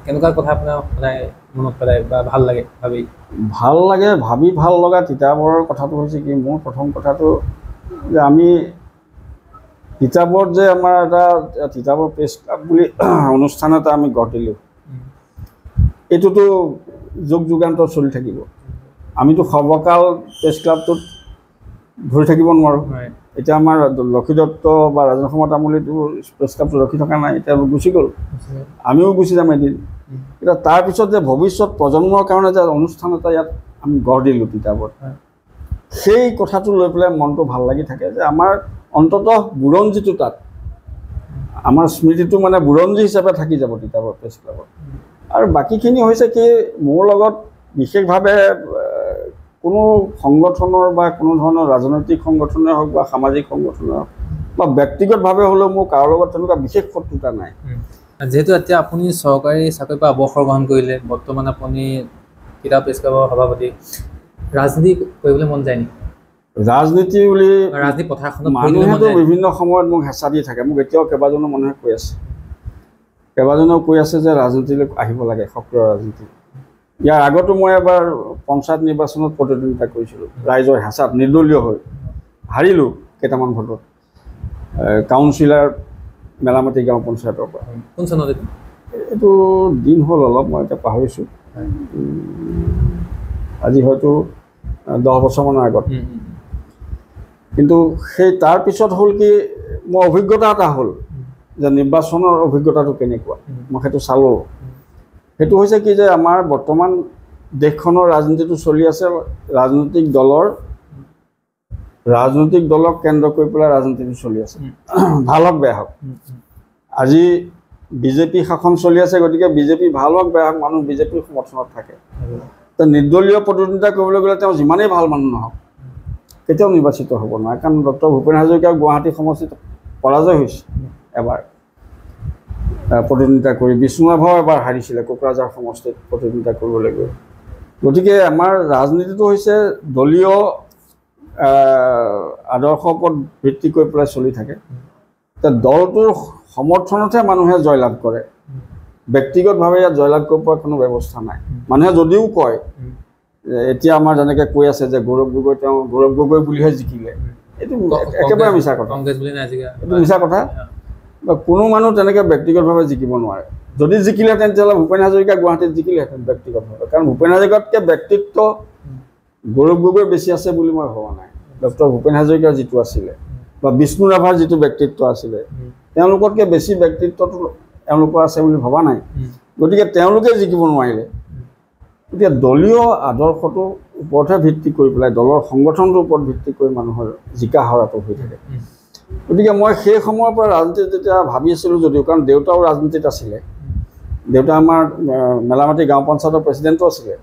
কেনেকুৱা কথা আপোনাৰ সদায় মনত পেলায় বা ভাল লাগে ভাবি? ভাবি ভাল লগা তিতাবৰৰ কথাটো হৈছে কি, মোৰ প্ৰথম কথাটো যে আমি তিতাবৰত যে আমাৰ এটা তিতাবৰ প্ৰেছ ক্লাব বুলি অনুষ্ঠান এটা আমি গঢ় দিলোঁ, এইটোতো যুগ যুগান্তৰ চলি থাকিব। আমিতো সৰ্বকাল প্ৰেছ ক্লাবটোত ধৰি থাকিব নোৱাৰোঁ। এতিয়া আমাৰ লক্ষী দত্ত বা ৰাজেন কুমাৰ তামুলীটো প্ৰেছ ক্লাবটো ৰখি থকা নাই, এতিয়া গুচি গ'ল, আমিও গুচি যাম এদিন। এতিয়া তাৰপিছত যে ভৱিষ্যত প্ৰজন্মৰ কাৰণে যে অনুষ্ঠান এটা ইয়াত আমি গঢ় দিলোঁ তিতাবৰত, সেই কথাটো লৈ পেলাই মনটো ভাল লাগি থাকে যে আমাৰ অন্ততঃ বুৰঞ্জীটো তাত, আমাৰ স্মৃতিটো মানে বুৰঞ্জী হিচাপে থাকি যাব তিতাবৰ প্ৰেছ ক্লাবত। আৰু বাকীখিনি হৈছে কি, মোৰ লগত বিশেষভাৱে কোনো সংগঠনৰ বা কোনো ধৰণৰ ৰাজনৈতিক সংগঠনে হওক বা সামাজিক সংগঠনে হওক বা ব্যক্তিগতভাৱে হ'লেও মোৰ কাৰো লগত তেনেকুৱা বিশেষ শত্ৰুতা নাই। যিহেতু এতিয়া আপুনি চৰকাৰী চাকৰিৰ পৰা অৱসৰ গ্ৰহণ কৰিলে, বৰ্তমান আপুনি তিতা প্ৰেছ ক্লাবৰ সভাপতি, ৰাজনীতি কৰিবলৈ মন যায় নেকি? ৰাজনীতি বুলি ৰাজনীতি পথাৰখনত মানুহেতো বিভিন্ন সময়ত মোক হেঁচা দি থাকে। মোক এতিয়াও কেইবাজনো মানুহে কৈ আছে যে ৰাজনীতিলৈ আহিব লাগে, সক্ৰিয় ৰাজনীতি। ইয়াৰ আগতো মই এবাৰ পঞ্চায়ত নিৰ্বাচনত প্ৰতিদ্বন্দ্বিতা কৰিছিলোঁ, ৰাইজৰ হেঁচাত নিৰ্দলীয় হৈ হাৰিলোঁ কেইটামান ভোটত, কাউন্সিলাৰ মেলামাটি গাঁও পঞ্চায়তৰ পৰা। কোন চনত? এইটো দিন হ'ল অলপ, মই এতিয়া পাহৰিছোঁ, আজি হয়তো 10 বছৰমানৰ আগত। কিন্তু সেই তাৰপিছত হ'ল কি, মোৰ অভিজ্ঞতা এটা হ'ল যে নিৰ্বাচনৰ অভিজ্ঞতাটো কেনেকুৱা, মই সেইটো চালোঁ। সেইটো হৈছে কি যে আমাৰ বৰ্তমান দেশখনৰ ৰাজনীতিটো চলি আছে ৰাজনৈতিক দলক কেন্দ্ৰ কৰি পেলাই ৰাজনীতিটো চলি আছে ভাল হওক বেয়া হওক আজি বিজেপি শাসন চলি আছে গতিকে বিজেপি ভাল হওক বেয়া হওক মানুহ বিজেপিৰ সমৰ্থনত থাকে তো নিৰ্দলীয় প্ৰতিদ্বন্দ্বিতা কৰিবলৈ গ'লে তেওঁ যিমানেই ভাল মানুহ নহওক কেতিয়াও নিৰ্বাচিত হ'ব নোৱাৰে কাৰণ ডক্টৰ ভূপেন হাজৰিকা গুৱাহাটী সমষ্টিত পৰাজয় হৈছে এবাৰ প্ৰতিদ্বন্দ্বিতা কৰি বিষ্ণুৰাভাও এবাৰ হাৰিছিলে কোকৰাঝাৰ সমষ্টিত প্ৰতিদ্বন্দ্বিতা কৰিবলৈ গৈ গতিকে আমাৰ ৰাজনীতিটো হৈছে দলীয় আদৰ্শৰ ওপৰত ভিত্তি কৰি পেলাই চলি থাকে দলটোৰ সমৰ্থনতহে মানুহে জয়লাভ কৰে ব্যক্তিগতভাৱে ইয়াত জয়লাভ কৰিব পৰা কোনো ব্যৱস্থা নাই মানুহে যদিও কয় এতিয়া আমাৰ যেনেকৈ কৈ আছে যে গৌৰৱ গগৈ বুলিহে জিকিলে এইটো একেবাৰে মিছা কথা এইটো মিছা কথা বা কোনো মানুহ তেনেকৈ ব্যক্তিগতভাৱে জিকিব নোৱাৰে যদি জিকিলেহেঁতেন তেতিয়াহ'লে ভূপেন হাজৰিকা গুৱাহাটীত জিকিলেহেঁতেন ব্যক্তিগতভাৱে কাৰণ ভূপেন হাজৰিকাতকৈ ব্যক্তিত্ব গৌৰৱ গগৈ বেছি আছে বুলি মই ভবা নাই ডক্টৰ ভূপেন হাজৰিকাৰ যিটো আছিলে বা বিষ্ণু ৰাভাৰ যিটো ব্যক্তিত্ব আছিলে তেওঁলোকতকৈ বেছি ব্যক্তিত্বটো তেওঁলোকৰ আছে বুলি ভবা নাই গতিকে তেওঁলোকে জিকিব নোৱাৰিলে গতিকে দলীয় আদৰ্শটোৰ ওপৰতহে ভিত্তি কৰি পেলাই দলৰ সংগঠনটোৰ ওপৰত ভিত্তি কৰি মানুহৰ জিকা হৰাটো হৈ থাকে গতিকে মই সেই সময়ৰ পৰা ৰাজনীতিত যেতিয়া ভাবি আছিলোঁ যদিও কাৰণ দেউতাও ৰাজনীতিত আছিলে দেউতা আমাৰ মেলামাটি গাঁও পঞ্চায়তৰ প্ৰেচিডেণ্টো আছিলে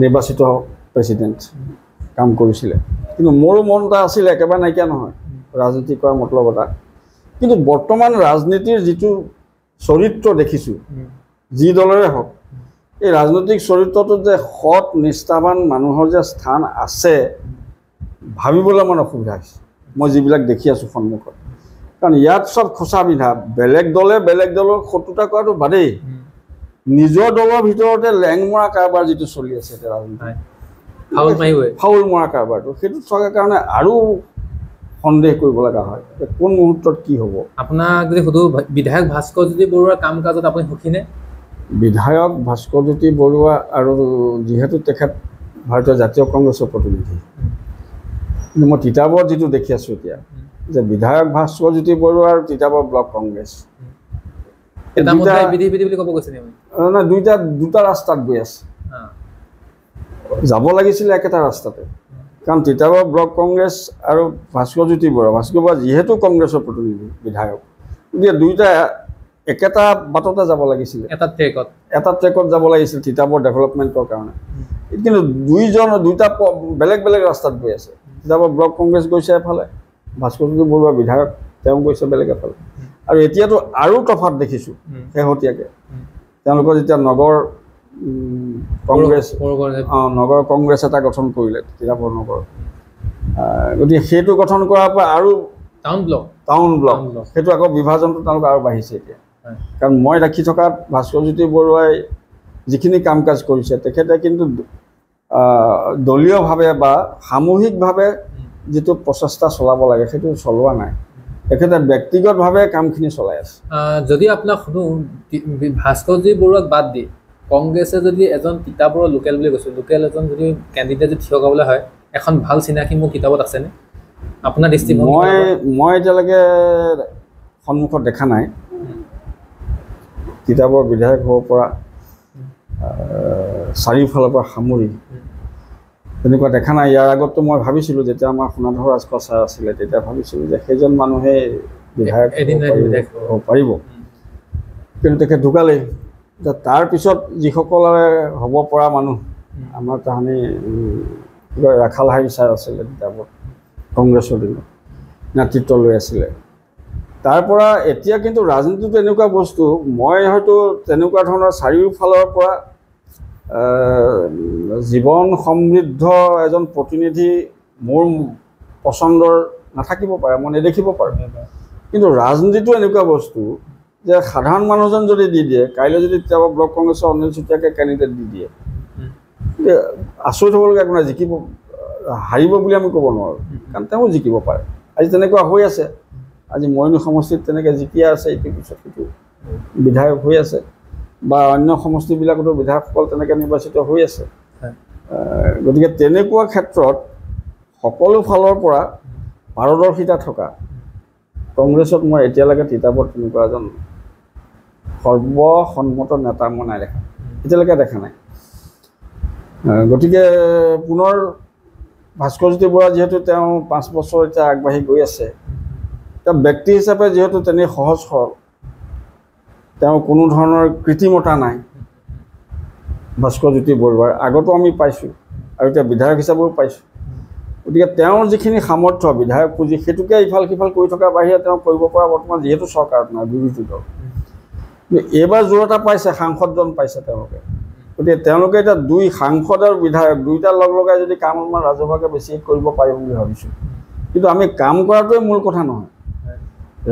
নিৰ্বাচিত প্ৰেচিডেণ্ট কাম কৰিছিলে কিন্তু মোৰো মন এটা আছিলে একেবাৰে নাইকিয়া নহয় ৰাজনীতি কৰাৰ মতলব এটা কিন্তু বৰ্তমান ৰাজনীতিৰ যিটো চৰিত্ৰ দেখিছোঁ যি দলৰে হওক এই ৰাজনৈতিক চৰিত্ৰটোত যে সৎ নিষ্ঠাবান মানুহৰ যে স্থান আছে ভাবিবলৈ মোৰ অসুবিধা হৈছে মই যিবিলাক দেখি আছোঁ সন্মুখত কাৰণ ইয়াত চব খোচা বিন্ধা বেলেগ দলৰ শত্ৰুতা কৰাটো বাদেই নিজৰ দলৰ ভিতৰতে লেংমৰা কাৰবাৰ যিটো চলি আছে এতিয়া ৰাজনীতি ফাউল মৰা কাৰবাৰটো সেইটো থকাৰ কাৰণে আৰু সন্দেহ কৰিব লগা হয় কোন মুহূৰ্তত কি হ'ব আপোনাক যদি সুধো বিধায়ক ভাস্কৰজ্যোতি বৰুৱাৰ কাম কাজত আপুনি সুখীনে বিধায়ক ভাস্কৰজ্যোতি বৰুৱা আৰু যিহেতু তেখেত ভাৰতীয় জাতীয় কংগ্ৰেছৰ প্ৰতিনিধি কিন্তু মই তিতাবৰত যিটো দেখি আছোঁ এতিয়া যে বিধায়ক ভাস্কৰজ্যোতি বৰুৱা আৰু তিতাবৰ ব্লক কংগ্ৰেছ দুটা ৰাস্তাত গৈ আছে যাব লাগিছিলে একেটা ৰাস্তাতে কাৰণ তিতাবৰ ব্লক কংগ্ৰেছ আৰু ভাস্কৰজ্যোতি বৰুৱা যিহেতু কংগ্ৰেছৰ প্ৰতিনিধি বিধায়ক গতিকে দুয়োটা একেটা বাটতে যাব লাগিছিলে এটা ট্ৰেকত যাব লাগিছিল তিতাবৰ ডেভেলপমেণ্টৰ কাৰণে কিন্তু দুইটা বেলেগ বেলেগ ৰাস্তাত গৈ আছে তিতাবৰ ব্লক কংগ্ৰেছ গৈছে এফালে ভাস্কৰজ্যোতি বৰুৱা বিধায়ক তেওঁ গৈছে বেলেগ এফালে আৰু এতিয়াতো আৰু তফাত দেখিছোঁ শেহতীয়াকৈ তেওঁলোকৰ যেতিয়া নগৰ কংগ্ৰেছ এটা গঠন কৰিলে তিতাবৰ নগৰ গতিকে সেইটো গঠন কৰাৰ পৰা আৰু টাউন ব্লক সেইটো আকৌ বিভাজনটো তেওঁলোকে আৰু বাঢ়িছে এতিয়া কাৰণ মই দেখি থকাত ভাস্কৰজ্যোতি বৰুৱাই যিখিনি কাম কাজ কৰিছে তেখেতে কিন্তু দলীয়ভাৱে বা সামূহিকভাৱে যিটো প্ৰচেষ্টা চলাব লাগে সেইটো চলোৱা নাই তেখেতে ব্যক্তিগতভাৱে কামখিনি চলাই আছে যদি আপোনাক সুধোঁ ভাস্কৰজ্যোতি বৰুৱাক বাদ দি কংগ্ৰেছে যদি এজন তিতাবৰৰ লোকেল বুলি কৈছোঁ লোকেল এজন যদি কেণ্ডিডেট যদি থিয় কৰাবলৈ হয় এখন ভাল চিনাকি মোৰ কিতাপত আছেনে আপোনাৰ দৃষ্টিভংগী মই এতিয়ালৈকে সন্মুখত দেখা নাই তিতাবৰ বিধায়ক হ'ব পৰা চাৰিওফালৰ পৰা সামৰি তেনেকুৱা দেখা নাই ইয়াৰ আগততো মই ভাবিছিলোঁ যেতিয়া আমাৰ সোণাধৰ ৰাজখোৱা ছাৰ আছিলে তেতিয়া ভাবিছিলোঁ যে সেইজন মানুহে বিধায়ক হ'ব পাৰিব কিন্তু তেখেত ঢুকালেই তাৰপিছত যিসকলে হ'ব পৰা মানুহ আমাৰ তাহানি ৰাখালহাৰী ছাৰ আছিলে তিতাবৰ কংগ্ৰেছৰ দিনত নেতৃত্ব লৈ আছিলে তাৰ পৰা এতিয়া কিন্তু ৰাজনীতিটো এনেকুৱা বস্তু মই হয়তো তেনেকুৱা ধৰণৰ চাৰিওফালৰ পৰা জীৱন সমৃদ্ধ এজন প্ৰতিনিধি মোৰ পচন্দৰ নাথাকিব পাৰে মই নেদেখিব পাৰোঁ কিন্তু ৰাজনীতিটো এনেকুৱা বস্তু যে সাধাৰণ মানুহজন যদি দি দিয়ে কাইলৈ যদি তিতাবৰ ব্লক কংগ্ৰেছৰ অনিল চুতীয়াকে কেণ্ডিডেট দি দিয়ে আচৰিত হ'বলগীয়া একো নাই জিকিব হাৰিব বুলি আমি ক'ব নোৱাৰোঁ কাৰণ তেওঁ জিকিব পাৰে আজি তেনেকুৱা হৈ আছে আজি মৰিয়নি সমষ্টিত তেনেকৈ জিকি আছে ইটোৰ পিছত সিটো বিধায়ক হৈ আছে বা অন্য সমষ্টিবিলাকতো বিধায়কসকল তেনেকৈ নিৰ্বাচিত হৈ আছে গতিকে তেনেকুৱা ক্ষেত্ৰত সকলো ফালৰ পৰা পাৰদৰ্শিতা থকা কংগ্ৰেছত মই এতিয়ালৈকে তিতাবৰত তেনেকুৱা এজন সৰ্বসন্মত নেতা মই নাই দেখা এতিয়ালৈকে দেখা নাই গতিকে পুনৰ ভাস্কৰজ্যোতি বৰা যিহেতু তেওঁ 5 বছৰ এতিয়া আগবাঢ়ি গৈ আছে, তেওঁ ব্যক্তি হিচাপে যিহেতু তেনে সহজ সৰল, তেওঁৰ কোনো ধৰণৰ কৃত্ৰিমতা নাই। ভাস্কৰজ্যোতি বৰুৱাৰ আগতো আমি পাইছোঁ আৰু এতিয়া বিধায়ক হিচাপেও পাইছোঁ। গতিকে তেওঁৰ যিখিনি সামৰ্থ্য বিধায়ক পুঁজি সেইটোকে ইফাল সিফাল কৰি থকাৰ বাহিৰে তেওঁ কৰিব পৰা বৰ্তমান যিহেতু চৰকাৰত নাই, বিৰোধী দল। কিন্তু এইবাৰ জোৰ এটা পাইছে, সাংসদজন পাইছে তেওঁলোকে। গতিকে তেওঁলোকে এতিয়া 2 সাংসদ আৰু বিধায়ক দুয়োটা লগ লগাই যদি কাম আমাৰ ৰাজহুৱাকৈ বেছি কৰিব পাৰিম বুলি ভাবিছোঁ। কিন্তু আমি কাম কৰাটোৱে মূল কথা নহয়,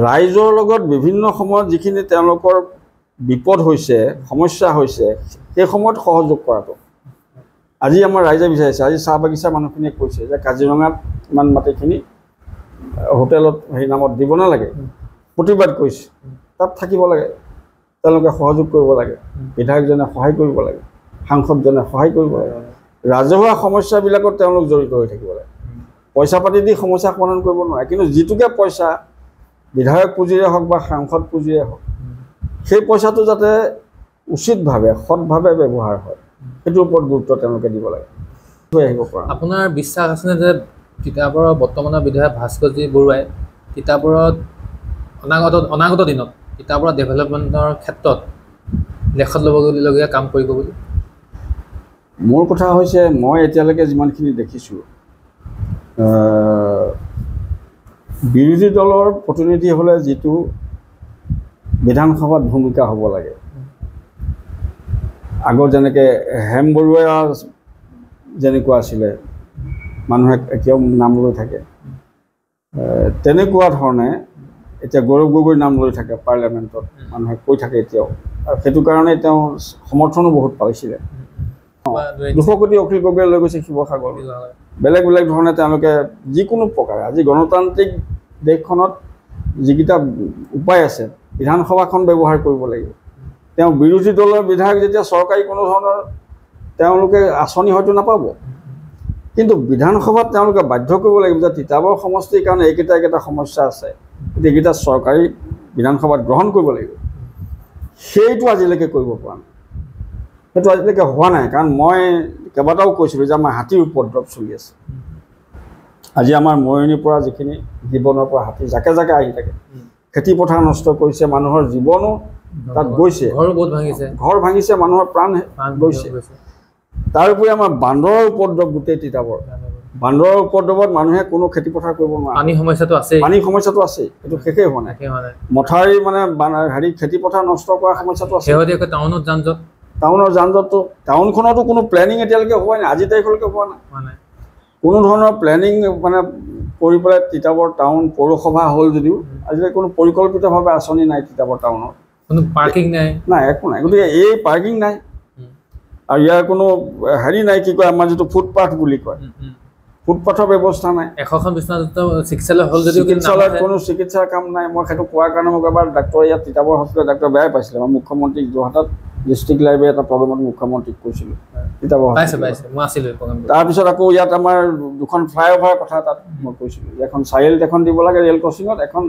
ৰাইজৰ লগত বিভিন্ন সময়ত যিখিনি তেওঁলোকৰ বিপদ হৈছে, সমস্যা হৈছে, সেই সময়ত সহযোগ কৰাটো। আজি আমাৰ ৰাইজে বিচাৰিছে, আজি চাহ বাগিচা মানুহখিনিয়ে কৈছে যে কাজিৰঙাত ইমান মাটিখিনি হোটেলত সেই নামত দিব নালাগে, প্ৰতিবাদ কৰিছে। তাত থাকিব লাগে, তেওঁলোকে সহযোগ কৰিব লাগে, বিধায়কজনে সহায় কৰিব লাগে, সাংসদজনে সহায় কৰিব লাগে, ৰাজহুৱা সমস্যাবিলাকত তেওঁলোক জড়িত হৈ থাকিব লাগে। পইচা পাতি দি সমস্যা সমাধান কৰিব নোৱাৰে, কিন্তু যিটোকে পইচা বিধায়ক পুঁজিৰে হওক বা সাংসদ পুঁজিৰে হওক, সেই পইচাটো যাতে উচিতভাৱে সৎভাৱে ব্যৱহাৰ হয়, সেইটোৰ ওপৰত গুৰুত্ব তেওঁলোকে দিব লাগে। আহিব পৰা আপোনাৰ বিশ্বাস আছেনে যে তিতাবৰৰ বৰ্তমানৰ বিধায়ক ভাস্কৰজ্যোতি বৰুৱাই তিতাবৰত অনাগত দিনত তিতাবৰ ডেভেলপমেণ্টৰ ক্ষেত্ৰত লেখত ল'বলগীয়া কাম কৰিব বুলি? মোৰ কথা হৈছে, মই এতিয়ালৈকে যিমানখিনি দেখিছোঁ, বিৰোধী দলৰ প্ৰতিনিধি হ'লে যিটো বিধানসভাত ভূমিকা হ'ব লাগে, আগত যেনেকৈ হেম বৰুৱা যেনেকুৱা আছিলে, মানুহে এতিয়াও নাম লৈ থাকে, তেনেকুৱা ধৰণে এতিয়া গৌৰৱ গগৈৰ নাম লৈ থাকে পাৰ্লিয়ামেণ্টত, মানুহে কৈ থাকে এতিয়াও। আৰু সেইটো কাৰণে তেওঁ সমৰ্থনো বহুত পাইছিলে। 200 কোটি অখিল গগৈয়ে লৈ গৈছে শিৱসাগৰ। বেলেগ বেলেগ ধৰণে তেওঁলোকে যিকোনো প্ৰকাৰে আজি গণতান্ত্ৰিক দেশখনত যিকেইটা উপায় আছে, বিধানসভাখন ব্যৱহাৰ কৰিব লাগিব। তেওঁ বিৰোধী দলৰ বিধায়ক যেতিয়া চৰকাৰী কোনো ধৰণৰ তেওঁলোকে আঁচনি হয়তো নাপাব, কিন্তু বিধানসভাত তেওঁলোকে বাধ্য কৰিব লাগিব যে তিতাবৰ সমষ্টিৰ কাৰণে এইকেইটা সমস্যা আছে, গতিকে এইকেইটা চৰকাৰী বিধানসভাত গ্ৰহণ কৰিব লাগিব। সেইটো আজিলৈকে কৰিব পৰা নাই, সেইটো আজিলৈকে হোৱা নাই। কাৰণ মই কেইবাটাও কৈছিলোঁ যে আমাৰ হাতীৰ উপদ্ৰৱ চলি আছে। আজি আমাৰ মৰিয়নিৰ পৰা যিখিনি জীৱনৰ পৰা হাতী জাকে জাকে আহি থাকে, খেতি পথাৰ নষ্ট কৰিছে, মানুহৰ জীৱনো তাত গৈছে, ঘৰ ভাঙিছে, মানুহৰ প্ৰাণ গৈছে। তাৰোপৰি আমাৰ বান্দৰৰ উপদ্ৰৱ গোটেই তিতাবৰ। বান্দৰৰ উপদ্ৰৱত মানুহে কোনো খেতি পথাৰ কৰিব নোৱাৰে, পানীৰ সমস্যাটো আছেই, এইটো শেষেই হোৱা নাই। মথাউৰি মানে খেতি পথাৰ নষ্ট কৰা সমস্যাটো আছে। টাউনৰ যান জঁটটো, টাউনখনতো কোনো প্লেনিং এতিয়ালৈকে হোৱাই নাই, আজি তাৰিখলৈকে হোৱা নাই। কোনো ধৰণৰ প্লেনিং মানে কৰি পেলাই তিতাবৰ টাউন পৌৰসভা হ'ল যদিও আজিলৈকে কোনো পৰিকল্পিতভাৱে আঁচনি নাই তিতাবৰ টাউনত। কোনো পাৰ্কিং নাই, একো নাই। গতিকে এই পাৰ্কিং নাই আৰু ইয়াৰ কোনো হেৰি নাই, কি কয় আমাৰ যিটো ফুটপাথ বুলি কয়, ফুটপাথৰ ব্যৱস্থা নাই। 100খন বিচনাযুক্ত চিকিৎসালয় হ'ল যদিও চিকিৎসালয়ত কোনো চিকিৎসাৰ কাম নাই। মই সেইটো কোৱাৰ কাৰণে মোক এবাৰ ডাক্তৰ ইয়াত তিতাবৰ হস্পিটেলত ডাক্তৰ বেয়াই পাইছিলে। মই মুখ্যমন্ত্ৰীক যোৰহাটত ডিষ্ট্ৰিক্ট লাইব্ৰেৰী এটা প্ৰগ্ৰেমত মুখ্যমন্ত্ৰীক কৈছিলোঁ তিতাবৰ। তাৰপিছত আকৌ ইয়াত আমাৰ 2খন ফ্লাইঅভাৰৰ কথা তাত মই কৈছিলোঁ, এখন চাৰিআলিত এখন দিব লাগে ৰেল ক্ৰছিঙত, এখন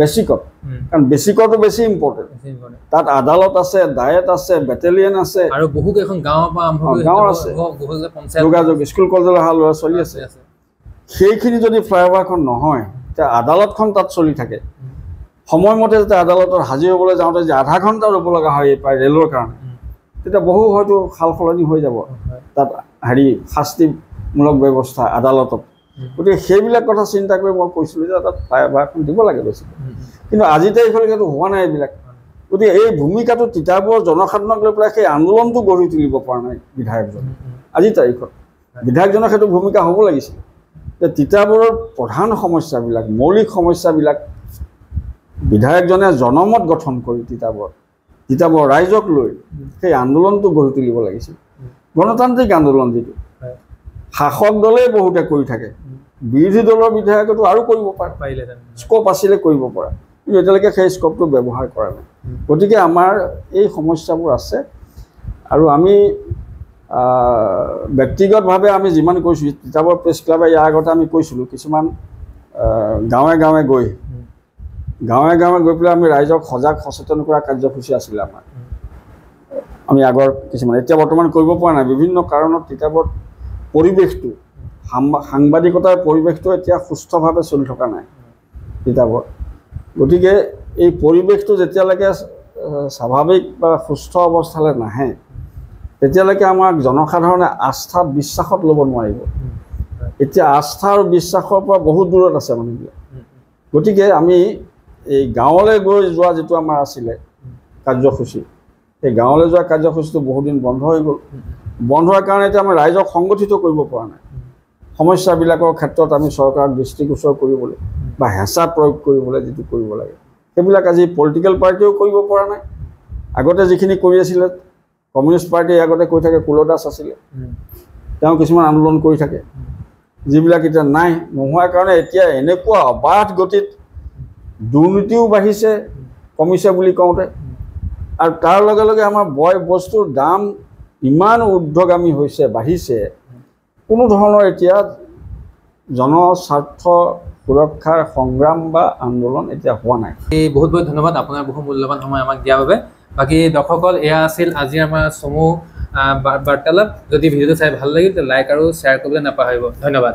বেচিকত। কাৰণ বেচিকতো বেছি ইম্পৰ্টেণ্ট। তাত আদালত আছে, ডায়েট আছে, বেটেলিয়ন আছে, আৰু বহুকেইখন গাঁও আছে, যোগাযোগ স্কুল কলেজলৈ অহা ল'ৰা ছোৱালী আছে। সেইখিনি যদি ফ্লাইঅভাৰখন নহয়, তেতিয়া আদালতখন তাত চলি থাকে। সময়মতে যেতিয়া আদালতত হাজিৰ হ'বলৈ যাওঁতে যে আধা ঘণ্টা ৰ'ব লগা হয় প্ৰায় ৰেলৰ কাৰণে, তেতিয়া বহু হয়তো সাল সলনি হৈ যাব তাত শাস্তিমূলক ব্যৱস্থা আদালতত। গতিকে সেইবিলাক কথা চিন্তা কৰি মই কৈছিলোঁ যে তাত ফ্লাইঅভাৰখন দিব লাগে বেছিকৈ, কিন্তু আজি তাৰিখলৈকেতো হোৱা নাই এইবিলাক। গতিকে এই ভূমিকাটো তিতাবৰ জনসাধাৰণক লৈ পেলাই সেই আন্দোলনটো গঢ়ি তুলিব পৰা নাই বিধায়কজনে। আজিৰ তাৰিখত বিধায়কজনৰ সেইটো ভূমিকা হ'ব লাগিছিল যে তিতাবৰৰ প্ৰধান সমস্যাবিলাক, মৌলিক সমস্যাবিলাক বিধায়কজনে জনমত গঠন কৰি তিতাবৰ ৰাইজক লৈ সেই আন্দোলনটো গঢ়ি তুলিব লাগিছিল। গণতান্ত্ৰিক আন্দোলন যিটো শাসক দলেই বহুতে কৰি থাকে, বিৰোধী দলৰ বিধায়কেতো আৰু কৰিব পাৰিলেহেঁতেন, স্ক'প আছিলে কৰিব পৰা, কিন্তু এতিয়ালৈকে সেই স্ক'পটো ব্যৱহাৰ কৰা নাই। গতিকে আমাৰ এই সমস্যাবোৰ আছে আৰু আমি ব্যক্তিগতভাৱে আমি যিমান কৈছোঁ, তিতাবৰ প্ৰেছ ক্লাবে ইয়াৰ আগতে আমি কৈছিলোঁ, কিছুমান গাঁৱে গাঁৱে গৈ পেলাই আমি ৰাইজক সজাগ সচেতন কৰা কাৰ্যসূচী আছিলে আমাৰ। আমি আগৰ কিছুমান এতিয়া বৰ্তমান কৰিব পৰা নাই বিভিন্ন কাৰণত তিতাবৰত পৰিৱেশটো সাংবাদিকতাৰ পৰিৱেশটো এতিয়া সুস্থভাৱে চলি থকা নাই তিতাবৰত গতিকে এই পৰিৱেশটো যেতিয়ালৈকে স্বাভাৱিক বা সুস্থ অৱস্থালৈ নাহে তেতিয়ালৈকে আমাক জনসাধাৰণে আস্থা বিশ্বাসত ল'ব নোৱাৰিব এতিয়া আস্থা আৰু বিশ্বাসৰ পৰা বহুত দূৰত আছে মানুহবিলাক গতিকে আমি এই গাঁৱলৈ গৈ যোৱা যিটো আমাৰ আছিলে কাৰ্যসূচী এই গাঁৱলৈ যোৱা কাৰ্যসূচীটো বহুদিন বন্ধ হৈ গ'ল বন্ধ হোৱাৰ কাৰণে এতিয়া আমি ৰাইজক সংগঠিত কৰিব পৰা নাই সমস্যাবিলাকৰ ক্ষেত্ৰত আমি চৰকাৰক দৃষ্টিগোচৰ কৰিবলৈ বা হেঁচা প্ৰয়োগ কৰিবলৈ যিটো কৰিব লাগে সেইবিলাক আজি পলিটিকেল পাৰ্টিয়েও কৰিব পৰা নাই আগতে যিখিনি কৰি আছিলে কমিউনিষ্ট পাৰ্টিয়ে আগতে কৈ থাকে কুলদাস আছিলে তেওঁ কিছুমান আন্দোলন কৰি থাকে যিবিলাক এতিয়া নাই নোহোৱাৰ কাৰণে এতিয়া এনেকুৱা অবাধ গতিত দুৰ্নীতিও বাঢ়িছে কমিছে বুলি কওঁতে আৰু তাৰ লগে লগে আমাৰ বয় বস্তুৰ দাম ইমান ঊৰ্ধ্বগামী হৈছে বাঢ়িছে কোনো ধৰণৰ এতিয়া জনস্বাৰ্থ সুৰক্ষাৰ সংগ্ৰাম বা আন্দোলন এতিয়া হোৱা নাই বহুত বহুত ধন্যবাদ আপোনাৰ বহু মূল্যৱান সময় আমাক দিয়াৰ বাবে বাকী দৰ্শকসকল এয়া আছিল আজি আমাৰ চমু বাৰ্তালাপ যদি ভিডিঅ'টো চাই ভাল লাগিল লাইক আৰু শ্বেয়াৰ কৰিবলৈ নাপাহৰিব ধন্যবাদ